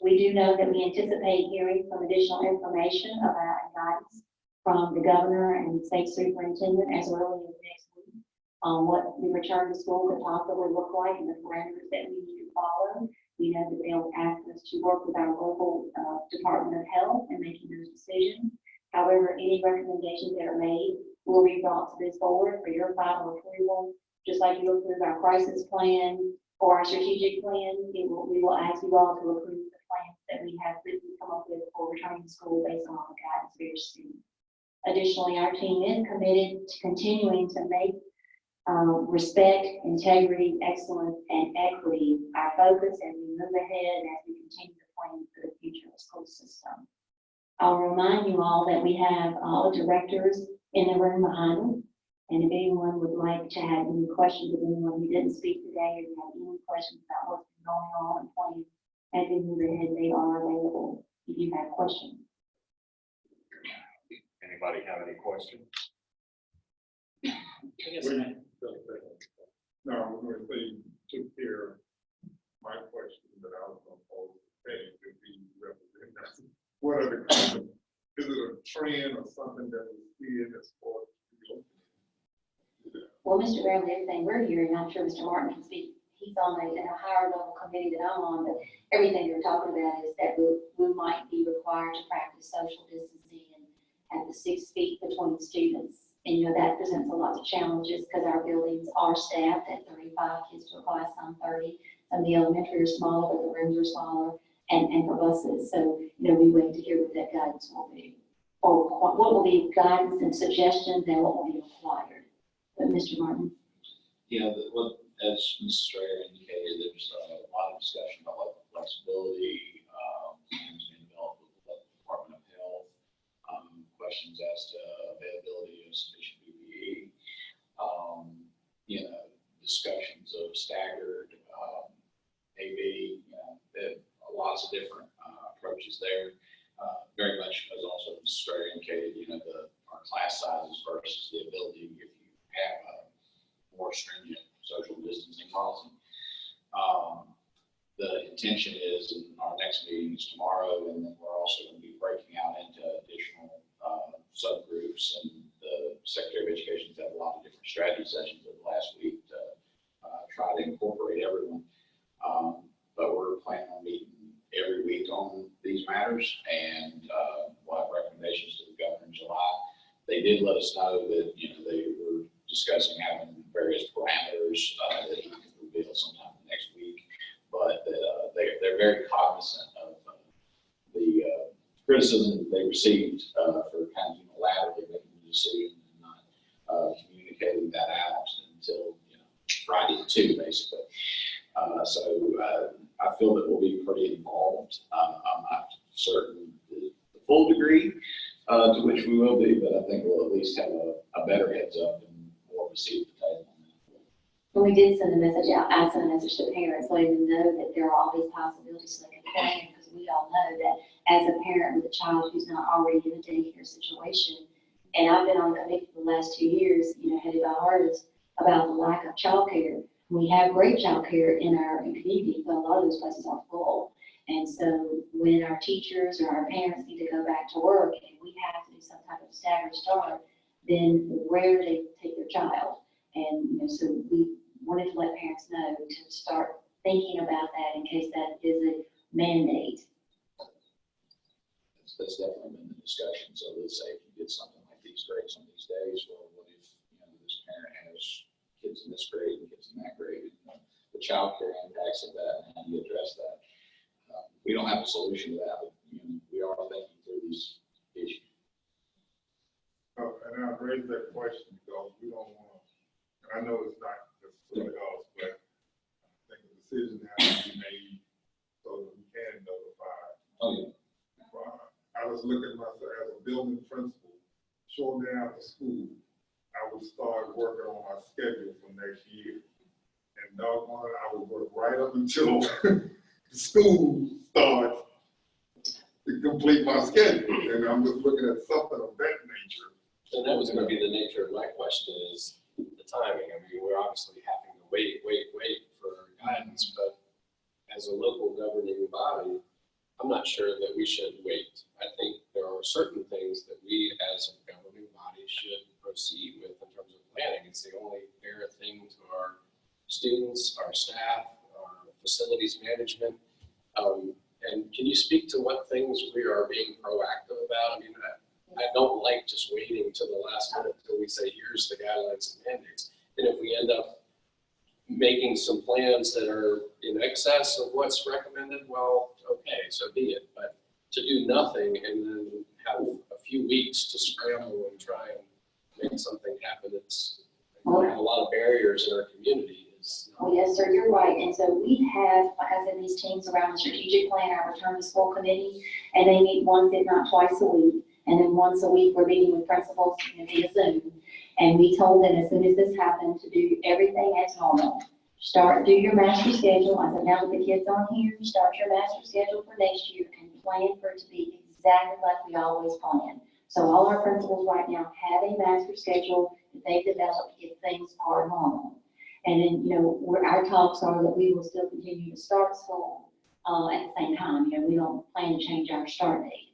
We do know that we anticipate hearing some additional information about guidance from the governor and the state superintendent as early as next week on what the return to school could possibly look like and the parameters that we need to follow. We know that they'll ask us to work with our local Department of Health in making those decisions. However, any recommendations that are made will be brought to this board for your final approval, just like you approve our crisis plan or our strategic plan. We will ask you all to approve the plans that we have come up with for returning to school based on the guidance very soon. Additionally, our team is committed to continuing to make respect, integrity, excellence, and equity our focus as we move ahead and as we continue to plan for the future of the school system. I'll remind you all that we have all the directors in the room behind us. And if anyone would like to have any questions of anyone who didn't speak today, or you have any questions about what's been going on and playing as we move ahead, they are available if you have questions. Anybody have any questions? No, I was going to say, you took care of my question that I was going to pose to Penny to be represented. What are the kind of, is it a trend or something that we see in this sport? Well, Mr. Brown, everything we're hearing, I'm sure Mr. Martin can speak, he's on in a higher level committee that I'm on, but everything they're talking about is that we might be required to practice social distancing and have the 6 feet between students. And you know, that presents a lot of challenges because our buildings are staffed at 35 kids to a class, some 30. Some of the elementary are smaller, but the rooms are smaller, and for buses. So, you know, we wait to hear what that guidance will be, or what will be guidance and suggestions and what will be required. But Mr. Martin. Yeah, as Mrs. Strayer indicated, there's a lot of discussion about what flexibility plans being developed with the Department of Health, questions as to availability of sufficient PPE, you know, discussions of staggered AV, you know, lots of different approaches there. Very much as also Mrs. Strayer indicated, you know, our class sizes versus the ability, if you have a more stringent social distancing policy. The intention is, and our next meeting is tomorrow, and then we're also going to be breaking out into additional subgroups, and the Secretary of Education has had a lot of different strategy sessions over the last week to try to incorporate everyone. But we're planning on meeting every week on these matters, and we'll have recommendations to the governor in July. They did let us know that, you know, they were discussing having various parameters that he can reveal sometime next week, but they're very cognizant of the criticism that they received for kind of unilaterally making the decision and not communicating that out until, you know, Friday at 2, basically. I feel that we'll be pretty involved. I'm not certain the full degree to which we will be, but I think we'll at least have a better heads up and more of a seat at the table. When we did send a message out, I sent a message to parents letting them know that there are all these possibilities so they can plan, because we all know that as a parent with a child who's not already in a daycare situation, and I've been on the committee for the last 2 years, you know, headed by artists about the lack of childcare. We have great childcare in our community, but a lot of those places are full. And so when our teachers or our parents need to go back to work and we have to do some type of staggered start, then where do they take their child? And, you know, so we wanted to let parents know to start thinking about that in case that is a mandate. That's definitely been the discussion. So let's say if you get something like these grades on these days, well, what if, you know, this parent has kids in this grade and kids in that grade? And the childcare impacts of that and how you address that. We don't have a solution to that, but we are thinking through these issues. And I raised that question because we don't want to, and I know it's not just for us, but I think a decision has to be made so that we can notify. Oh, yeah. I was looking at myself as a building principal, shortly after school, I would start working on my schedule for next year. And doggone it, I would work right up until the school starts to complete my schedule. And I'm just looking at something of that nature. And that was going to be the nature of my question is the timing. I mean, we're obviously having to wait for guidance, but as a local governing body, I'm not sure that we should wait. I think there are certain things that we as a governing body should proceed with in terms of planning. It's the only fair thing to our students, our staff, our facilities management. And can you speak to what things we are being proactive about? I mean, I don't like just waiting till the last minute until we say, here's the guidelines and mandates. And if we end up making some plans that are in excess of what's recommended, well, okay, so be it. But to do nothing and then have a few weeks to scramble and try and make something happen, we have a lot of barriers in our community. Oh, yes, sir, you're right. And so we have, like I said, these teams around the strategic plan, our return to school committee, and they meet once, if not twice a week. And then once a week, we're meeting with principals via Zoom. And we told them as soon as this happened to do everything as normal. Do your master schedule. I said, now that the kids aren't here, start your master schedule for next year and plan for it to be exactly like we always plan. So all our principals right now have a master schedule that they've developed if things are normal. And then, our talks are that we will still continue to start school at the same time. We don't plan to change our start date.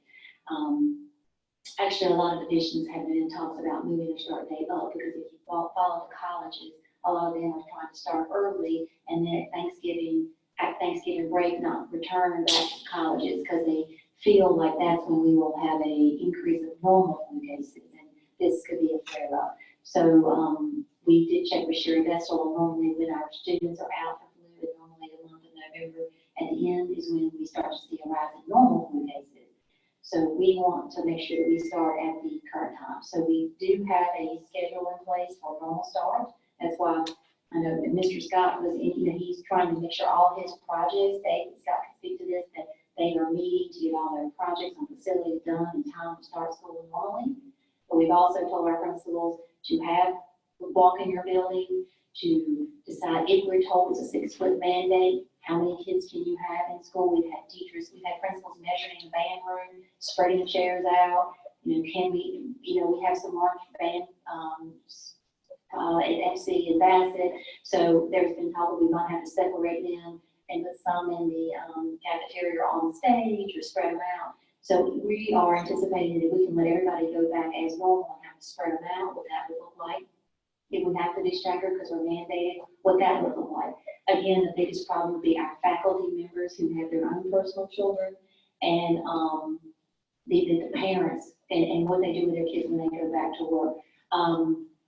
Actually, a lot of divisions have been in talks about moving their start date up because if you follow the colleges, a lot of them are trying to start early and then at Thanksgiving break, not return back to colleges because they feel like that's when we will have an increase of normal flu cases, and this could be a flare-up. So we did check with Sherry Vessel, and normally when our students are out for flu, and normally the month of November at the end is when we start to see a rise in normal flu cases. So we want to make sure that we start at the current time. So we do have a schedule in place for normal start. That's why I know that Mr. Scott was, he's trying to make sure all his projects, Scott can speak to this, that they are meeting to get all their projects and facilities done in time to start school normally. But we've also told our principals to have walk in your building, to decide if we're told it's a 6-foot mandate, how many kids can you have in school? We've had principals measuring the band room, spreading chairs out. Can we, we have some large band at FC and Bassett. So there's been talk that we might have to separate them and put some in the cafeteria or on the stage or spread them out. So we are anticipating that we can let everybody go back as normal and have to spread them out, what that would look like. If we have to be staggered because we're mandated, what that would look like. Again, the biggest problem would be our faculty members who have their own personal children and the parents and what they do with their kids when they go back to work.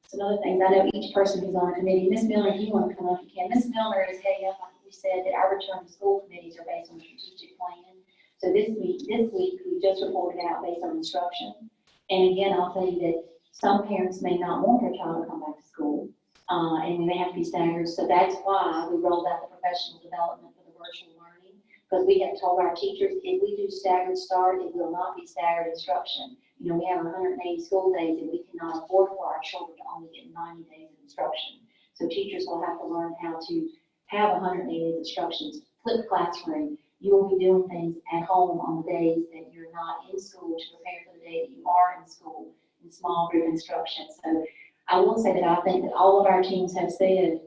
Some other things, I know each person who's on a committee, Ms. Miller, if you want to come up, you can. Ms. Miller is heading up, like we said, that our return to school committees are based on a strategic plan. So this week we just reported out based on instruction. And again, I'll tell you that some parents may not want their child to come back to school, and we may have to be staggered. So that's why we rolled out the professional development for the virtual learning, because we have told our teachers if we do staggered start, it will not be staggered instruction. We have 180 school days, and we cannot afford for our children to only get 90 days of instruction. So teachers will have to learn how to have 180 days of instructions, flip classroom. You will be doing things at home on the days that you're not in school to prepare for the day that you are in school. In small group instruction. So I will say that I think that all of our teams have said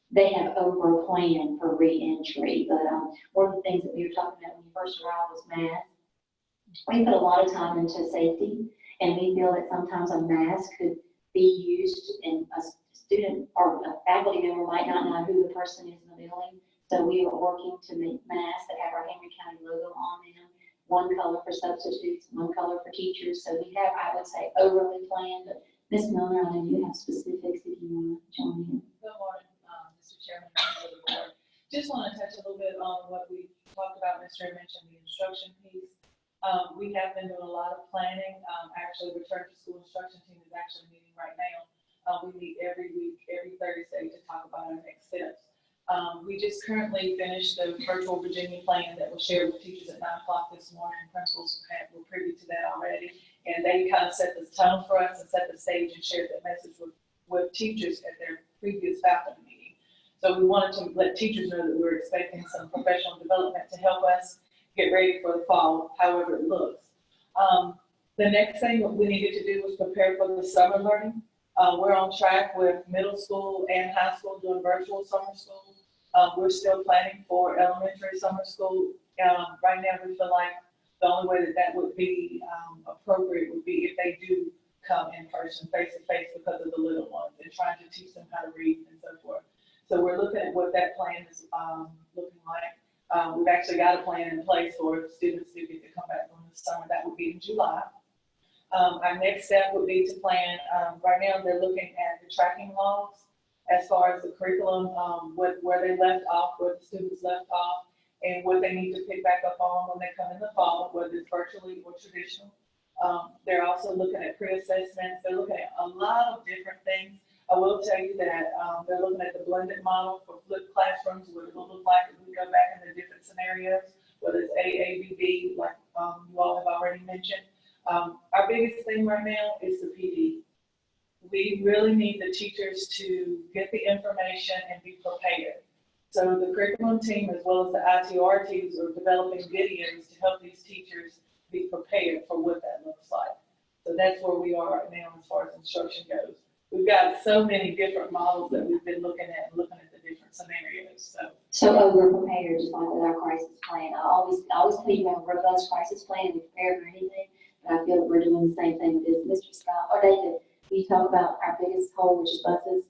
they have over a plan for re-entry. But one of the things that we were talking about when you first arrived was math. We put a lot of time into safety, and we feel that sometimes a mask could be used, and a student or a faculty member might not know who the person is in the building. So we are working to make masks that have our Henry County logo on them. One color for substitutes, one color for teachers. So we have, I would say, overly planned. But Ms. Miller, I know you have specifics if you want to join in. Good morning, Mr. Chairman. Just want to touch a little bit on what we talked about. Mr. Ray mentioned the instruction piece. We have been doing a lot of planning. Actually, Return to School Instruction Team is actually meeting right now. We meet every week, every Thursday to talk about our next steps. We just currently finished the virtual Virginia plan that was shared with teachers at 9 o'clock this morning. Principals were privy to that already. And they kind of set the tone for us and set the stage and shared that message with teachers at their previous faculty meeting. So we wanted to let teachers know that we're expecting some professional development to help us get ready for the fall, however it looks. The next thing that we needed to do was prepare for the summer learning. We're on track with middle school and high school doing virtual summer school. We're still planning for elementary summer school. Right now, we feel like the only way that would be appropriate would be if they do come in person, face to face, because of the little ones and trying to teach them how to read and so forth. So we're looking at what that plan is looking like. We've actually got a plan in place for students who get to come back from the summer. That would be in July. Our next step would be to plan, right now they're looking at the tracking logs as far as the curriculum, where they left off, where the students left off, and what they need to pick back up on when they come in the fall, whether it's virtually or traditional. They're also looking at pre-assessments. They're looking at a lot of different things. I will tell you that they're looking at the blended model for flipped classrooms, what it will look like if we go back into different scenarios, whether it's AABB, like you all have already mentioned. Our biggest thing right now is the PD. We really need the teachers to get the information and be prepared. So the curriculum team, as well as the ITR teams, are developing videos to help these teachers be prepared for what that looks like. So that's where we are right now as far as instruction goes. We've got so many different models that we've been looking at and looking at the different scenarios. So over prepared, just like with our crisis plan. I always think about a robust crisis plan and be prepared for anything. But I feel that we're doing the same thing with this. Mr. Scott, or David, you talk about our biggest hole, which is buses.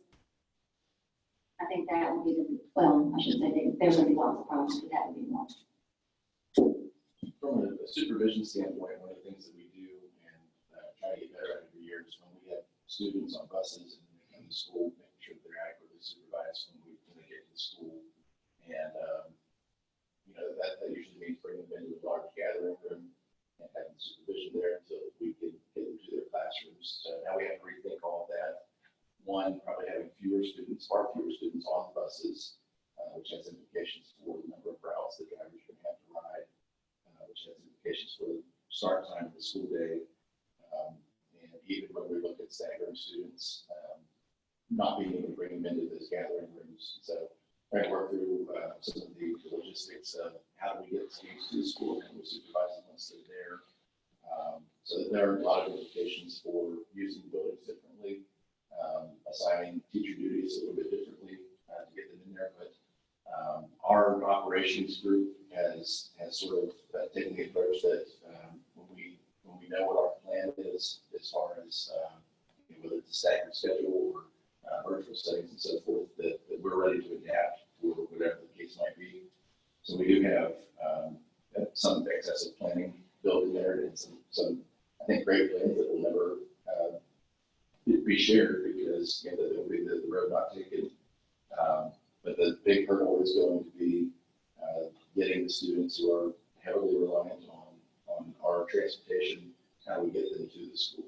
I think that would be I shouldn't say there's going to be lots of problems, but that would be one. From a supervision standpoint, one of the things that we do and try to get better at every year is when we have students on buses and they come to school, making sure that they're adequately supervised when they get to school. And, that usually means bringing them into a large gathering room and having supervision there until we can get them to their classrooms. So now we have to rethink all of that. One, probably having far fewer students on buses, which has implications for the number of routes that drivers are going to have to ride, which has implications for the start time of the school day. And even when we look at staggering students, not being able to bring them into those gathering rooms. So trying to work through some of the logistics of how do we get students to the school and we supervise them once they're there. So there are a lot of implications for using buildings differently, assigning teacher duties a little bit differently to get them in there. But our operations group has sort of taken the approach that when we know what our plan is as far as whether it's a staggered schedule or virtual settings and so forth, that we're ready to adapt for whatever the case might be. So we do have some excessive planning built in there and some I think great plans that will never be shared because there will be the road not taken. But the big hurdle is going to be getting the students who are heavily reliant on our transportation, how we get them to the school.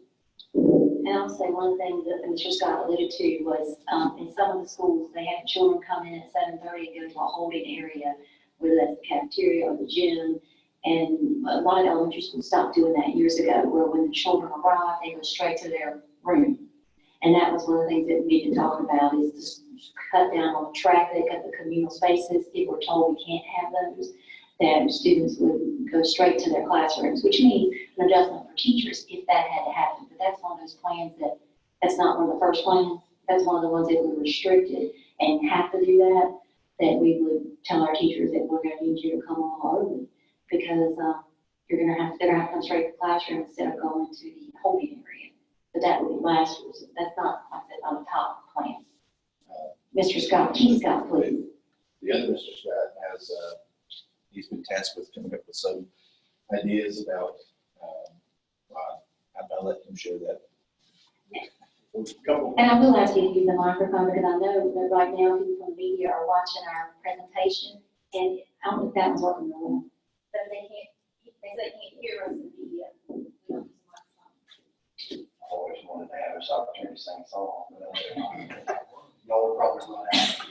And I'll say one thing that Mr. Scott alluded to was in some of the schools, they have children come in at 7:30 and go to a holding area, whether that's the cafeteria or the gym. And a lot of elementary schools stopped doing that years ago, where when the children arrive, they go straight to their room. And that was one of the things that we need to talk about is to cut down on the traffic of the communal spaces. If we're told we can't have those, that students would go straight to their classrooms, which means an adjustment for teachers if that had to happen. But that's one of those plans that's not one of the first plans. That's one of the ones that we restricted and have to do that we would tell our teachers that we're going to need you to come on early because they're going to have to come straight to the classroom instead of going to the holding area. But that would be last year. So that's not, like I said, on the top plan. Mr. Scott, Keith Scott, please. The other Mr. Scott has, he's been tasked with coming up with some ideas about, I'll let him share that. Couple. And I will ask you to use the microphone because I know that right now people from the media are watching our presentation, and I don't know if that was working real well. But they can't hear us in the media. We don't use the microphone. I always wanted to have this opportunity to sing a song. Y'all will probably run out.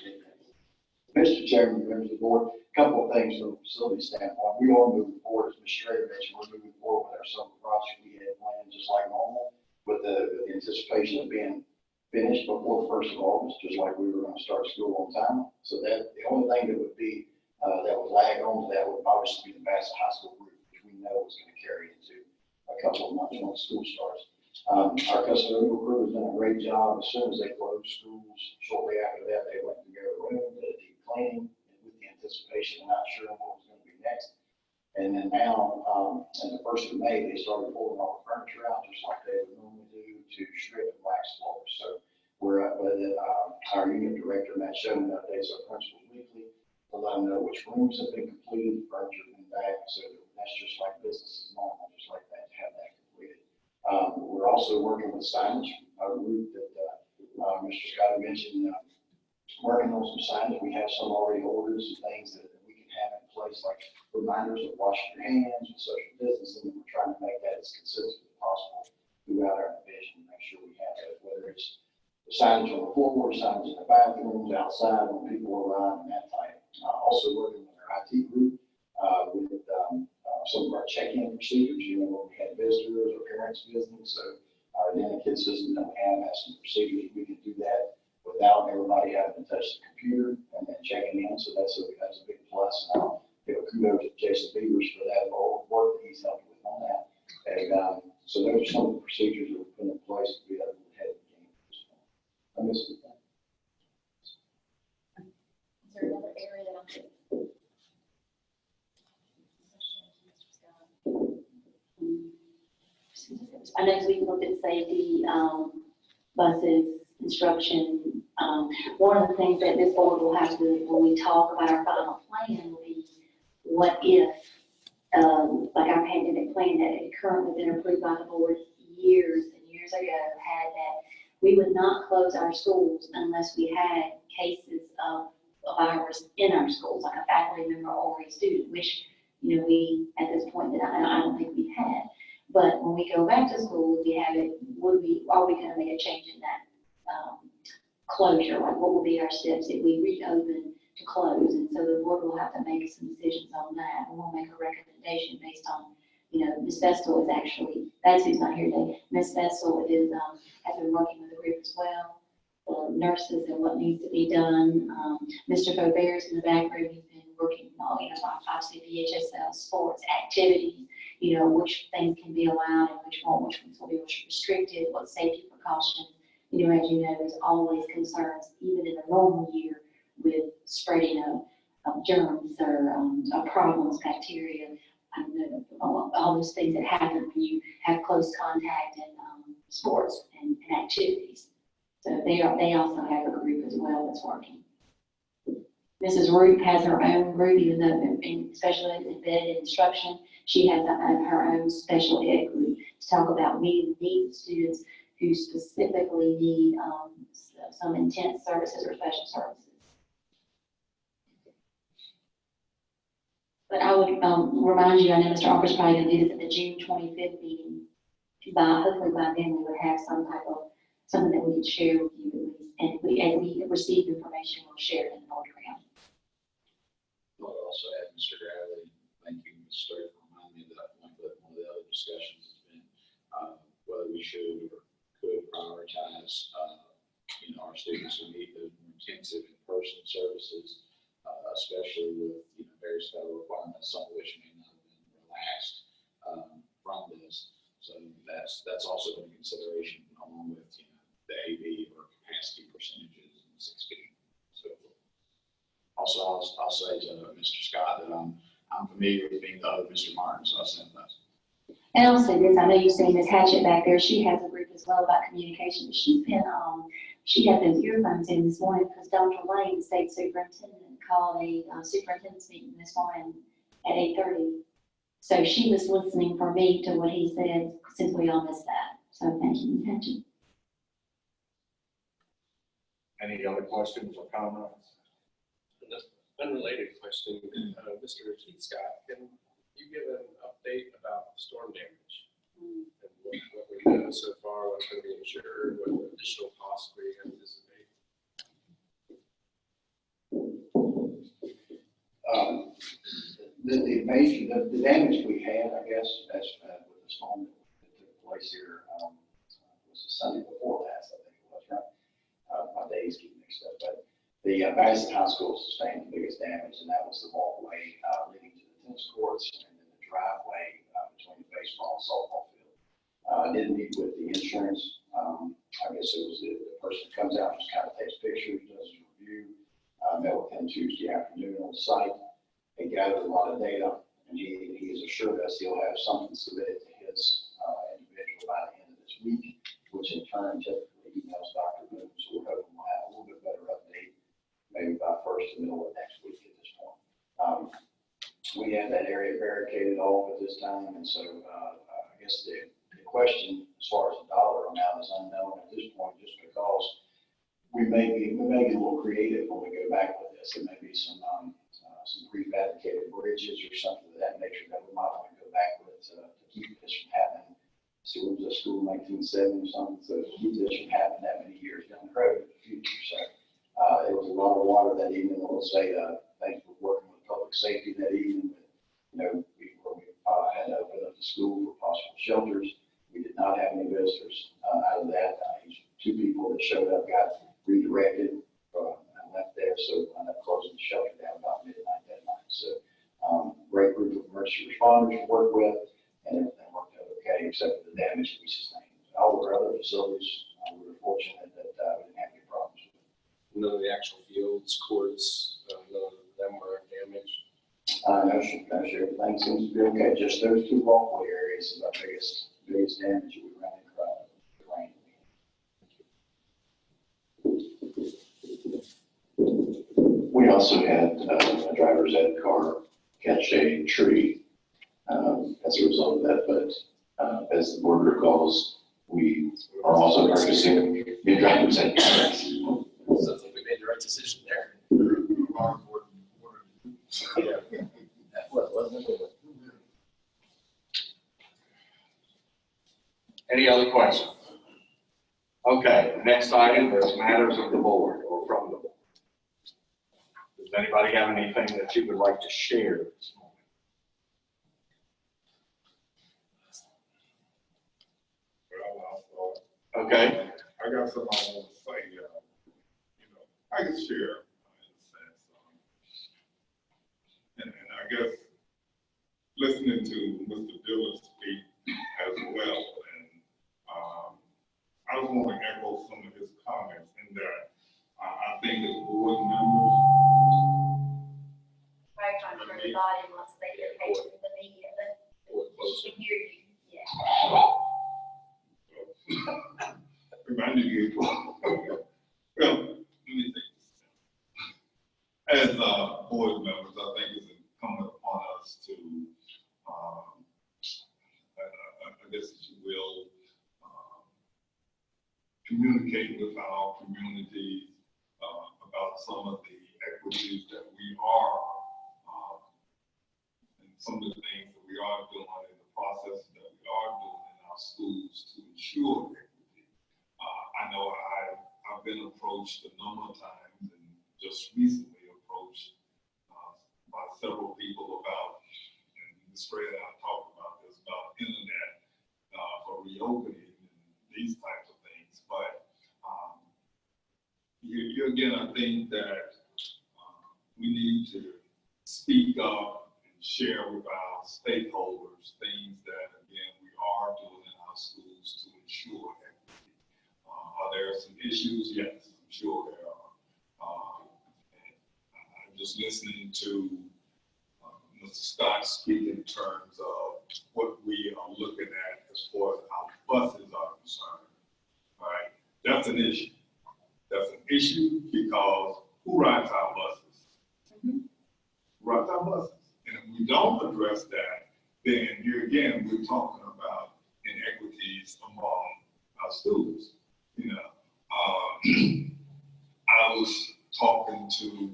Mr. Chairman, members of the board, a couple of things from a facility standpoint. We are moving forward, as Mr. Schrader mentioned, we're moving forward with our summer project we had planned just like normal, with the anticipation of being finished before the 1st of August, just like we were going to start school on time. So that the only thing that would be, that would lag on to that would obviously be the Bassett High School roof, which we know is going to carry into a couple of months once school starts. Our custodial crew has done a great job. As soon as they closed schools, shortly after that, they went to their room, did a deep cleaning with the anticipation of not sure what was going to be next. And then now, on the 1st of May, they started pulling all the furniture out, just like they would normally do, to strip and wax floors. So we're up with it. Our unit director, Matt Sherman, updates our principals weekly to let them know which rooms have been completed, furniture has been back. So that's just like business is normal, just like that, to have that completed. We're also working with signage, a group that Mr. Scott mentioned, working on some signage. We have some already ordered, some things that we can have in place, like reminders of washing your hands and social distancing. And we're trying to make that as consistent as possible throughout our division, make sure we have that, whether it's the signage on the floor, signage in the bathrooms, outside when people arrive, and that type. Also working with our IT group, with some of our check-in procedures, when we had visitors or parents visiting. So our identity system that we have has some procedures. We can do that without everybody having to touch the computer and then checking in. So that's a big plus. And I'll give a kudos to Jason Beavers for that all the work that he's helping with on that. And so those are some of the procedures that we put in place to be able to head the game. I miss it. Is there another area that I'm thinking? I know we looked at safety, buses, instruction. One of the things that this board will have to, when we talk about our final plan, will be what if, like our pandemic plan that had currently been approved by the board years and years ago, had that we would not close our schools unless we had cases of a virus in our schools, like a faculty member or a student, which, we, at this point, I don't think we've had. But when we go back to school, if we have it, are we going to make a change in that closure? Like, what will be our steps if we reopen to close? And so the board will have to make some decisions on that. And we'll make a recommendation based on, Ms. Vestal is actually, that's who's not here today. Ms. Vestal is, has been working with the group as well, the nurses and what needs to be done. Mr. Faubert's in the back room. He's been working on, obviously VHSL, sports, activities, which things can be allowed and which won't, which ones will be restricted, what safety precautions. As you know, there's always concerns, even in a normal year, with spreading of germs or problems, bacteria, all those things that happen when you have close contact in sports and activities. So they also have a group as well that's working. Mrs. Root has her own group, even though in special ed embedded instruction, she has her own special ed group to talk about meeting the needs of students who specifically need some intense services or special services. But I would remind you, I know Mr. Archer's probably going to do this at the June 25th meeting. Hopefully by then we would have some type of something that we could share with you at least. And as we receive information, we'll share it in the board round. I would also add, Mr. Bradley, thank you, Mr. Stewart, for reminding me of that point, but one of the other discussions has been whether we should or could prioritize, our students who need those more intensive in-person services, especially with, various federal requirements, some of which may not have been relaxed from this. So that's also been a consideration along with, the AV or capacity percentages and 6 feet. So also, I'll say to Mr. Scott that I'm familiar with being the other Mr. Martin, so I'll send that. And I'll say this, I know you've seen Ms. Hatchett back there. She has a group as well about communication, but she's been, she had those earphones in this morning because Dr. Lane, the state superintendent, called a superintendent's meeting this morning at 8:30. So she was listening for me to what he said since we all missed that. So thank you, Ms. Hatchett. Any other questions or comments? Unrelated question, Mr. Keith Scott, can you give an update about storm damage? And what we've done so far, what's going to be insured, what additional costs we anticipate? The damage we had, I guess, as with the storm that took place here, was the Sunday before last, I think it was, right? My days get mixed up, but the Madison High School sustained the biggest damage, and that was the walkway leading to the tennis courts and then the driveway between the baseball and softball field. I did meet with the insurance. I guess it was the person that comes out, just kind of takes pictures, does a review. Met with him Tuesday afternoon on site. He gathered a lot of data, and he has assured us he'll have something submitted to his individual by the end of this week, which in turn typically emails Dr. Boone. So we're hoping we'll have a little bit better update, maybe by first to middle of next week at this point. We have that area barricaded off at this time, and so I guess the question as far as the dollar amount is unknown at this point, just because we may get a little creative when we go back with this. There may be some prefabricated bridges or something of that nature that we might want to go back with to keep this from happening. So it was a school in 1970 or something, so to keep this from happening that many years down the road in the future. So there was a lot of water that evening. I will say thanks for working with public safety that evening. But, we had to open up the school for possible shelters. We did not have any visitors out of that. Two people that showed up got redirected and left there, so I ended up closing the shelter down about midnight that night. So great group of emergency responders to work with, and everything worked out okay except for the damage we sustained. All of our other facilities, we were fortunate that we didn't have any problems with. None of the actual fields, courts, none of them were damaged? No, sure, everything seems to be okay. Just those two walkway areas is our biggest damage we ran into the rain. We also had a driver's ed car catch a tree as a result of that, but as the board recalls, we are also purchasing new driver's ed cars. So I think we made the right decision there. Any other questions? Okay, the next item is matters of the board or from the board. Does anybody have anything that you would like to share this morning? Okay. I got something I want to say. I can share in a sense. And I guess listening to Mr. Dillon speak as well, and I just want to echo some of his comments in that I think as board members. Right, trying to everybody wants to make their case to the media, but she can hear you, yeah. Remind you. Well, let me say this. As board members, I think it's incumbent upon us to, I guess if you will, communicate with our community about some of the equities that we are, and some of the things that we are doing in the process that we are doing in our schools to ensure equity. I know I've been approached a number of times and just recently approached by several people about, and Ms. Fred and I talked about this, about internet for reopening and these types of things. But here again, I think that we need to speak up and share with our stakeholders things that, again, we are doing in our schools to ensure equity. Are there some issues? Yes, I'm sure there are. I'm just listening to Mr. Scott speak in terms of what we are looking at as far as our buses are concerned. All right, that's an issue. That's an issue because who rides our buses? Who rides our buses? And if we don't address that, then here again, we're talking about inequities among our students. I was talking to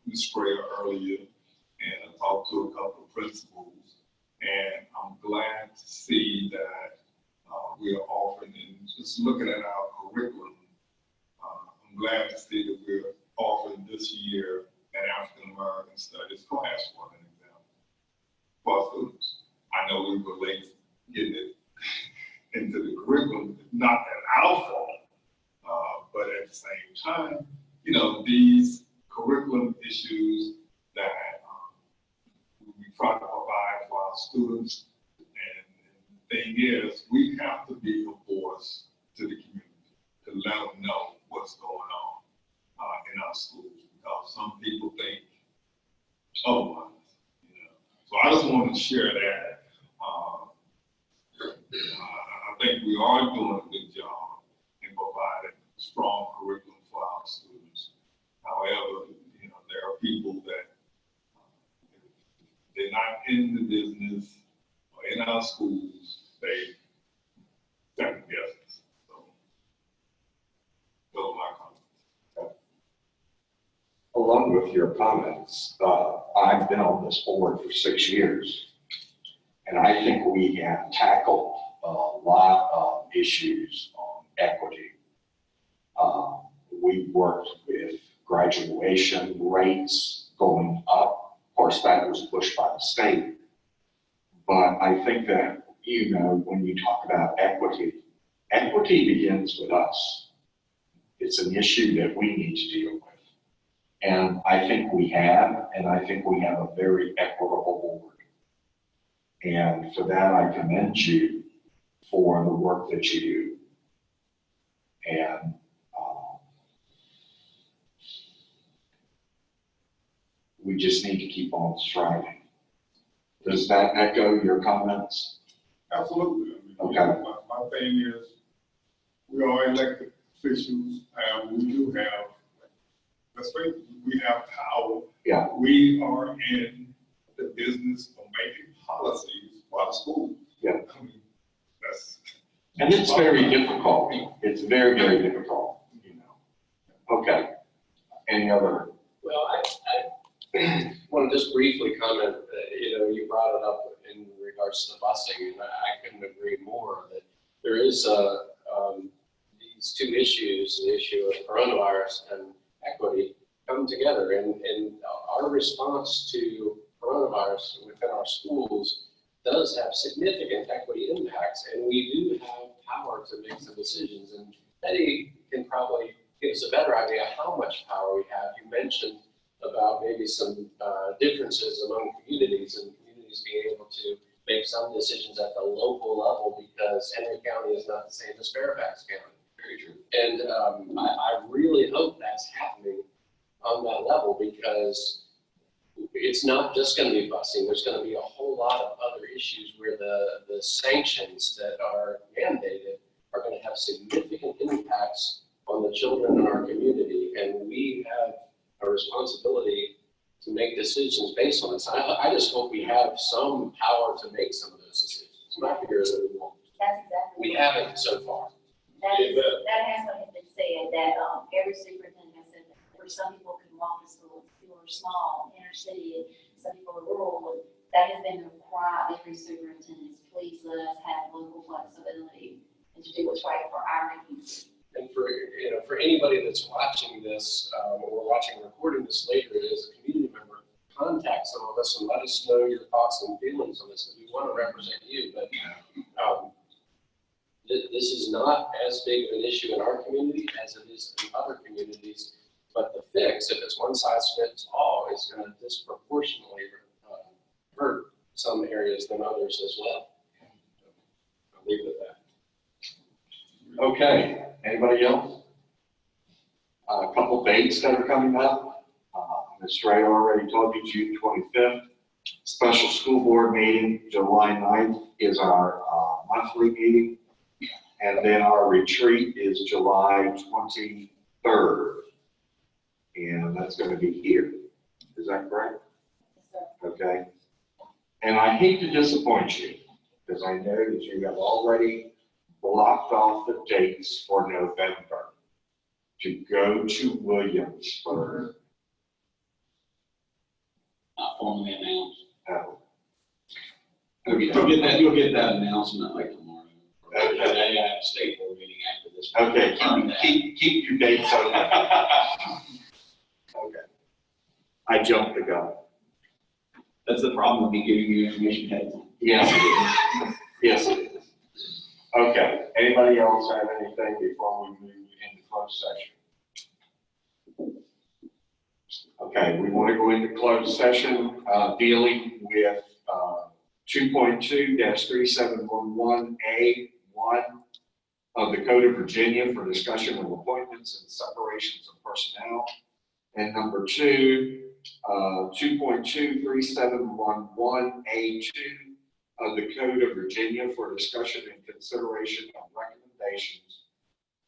Ms. Freya earlier, and I talked to a couple of principals, and I'm glad to see that we are offering, and just looking at our curriculum, I'm glad to see that we're offering this year an African American Studies class, for an example, for our students. I know we were late getting it into the curriculum, not at our fault, but at the same time, you know, these curriculum issues that we try to provide for our students. And the thing is, we have to be a voice to the community to let them know what's going on in our schools, because some people think otherwise. You know? So I just wanted to share that. I think we are doing a good job in providing strong curriculum for our students. However, you know, there are people that they're not in the business or in our schools, they second guess us. So those are my comments. Along with your comments, I've been on this board for 6 years, and I think we have tackled a lot of issues on equity. We worked with graduation rates going up. Of course, that was pushed by the state. But I think that, you know, when you talk about equity, equity begins with us. It's an issue that we need to deal with. And I think we have, and I think we have a very equitable board. And for that, I commend you for the work that you do. And we just need to keep on striving. Does that echo your comments? Absolutely. I mean, Okay. my thing is, we are elected officials, and we do have, let's face it, we have power. Yeah. We are in the business of making policies for the schools. Yeah. I mean, that's. And it's very difficult. It's very, very difficult, you know. Okay. Any other? Well, I want to just briefly comment, you know, you brought it up in regards to the busing, and I couldn't agree more that there is these two issues, the issue of coronavirus and equity, come together, and our response to coronavirus within our schools does have significant equity impacts, and we do have power to make some decisions. And Eddie can probably give us a better idea how much power we have. You mentioned about maybe some differences among communities, and communities being able to make some decisions at the local level, because Henry County is not the same as Fairfax County. Very true. And I really hope that's happening on that level, because it's not just going to be busing. There's going to be a whole lot of other issues where the sanctions that are mandated are going to have significant impacts on the children in our community, and we have a responsibility to make decisions based on this. I just hope we have some power to make some of those decisions. My fear is that we won't. That's exactly. We haven't so far. That has what has been said, that every superintendent has said that where some people can walk to school, people are small, inner city, and some people are rural, and that has been the cry of every superintendent. Please let us have local flexibility and to do what's right for our community. And for anybody that's watching this, or watching recording this later, as a community member, contact some of us and let us know your thoughts and feelings on this, because we want to represent you. But this is not as big of an issue in our community as it is in other communities. But the fix, if it's one size fits all, is going to disproportionately hurt some areas than others as well. I'll leave it at that. Okay. Anybody else? A couple dates that are coming up. Ms. Ray already told you, June 25th. Special school board meeting, July 9th is our monthly meeting. And then our retreat is July 23rd. And that's going to be here. Is that correct? Yes, sir. Okay. And I hate to disappoint you, because I know that you have already blocked off the dates for November. to go to Williamsburg. Not formally announced. Oh, You'll get that announcement like tomorrow. Okay. Today I have a state board meeting after this. Okay, keep your dates open. Okay. I jumped the gun. That's the problem with me giving you information ahead of time. Yes, it is. Yes, it is. Okay, anybody else have anything before we move into closed session? Okay, we want to go into closed session, dealing with, 2.2-3711A1 of the Code of Virginia for discussion of appointments and separations of personnel. And number 2, 2.2-3711A2 of the Code of Virginia for discussion and consideration of recommendations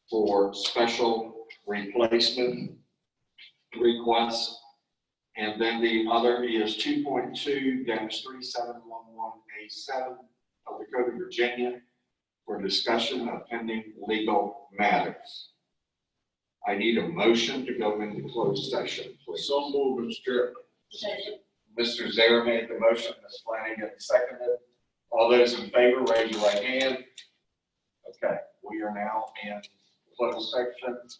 for special replacement requests. And then the other is 2.2-3711A7 of the Code of Virginia for discussion of pending legal matters. I need a motion to go into closed session, please. So move, Mr. Chair. Mr. Zaire made the motion, Ms. Flanagan seconded. All those in favor, raise your right hand. Okay, we are now in closed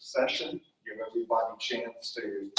session. Give everybody a chance to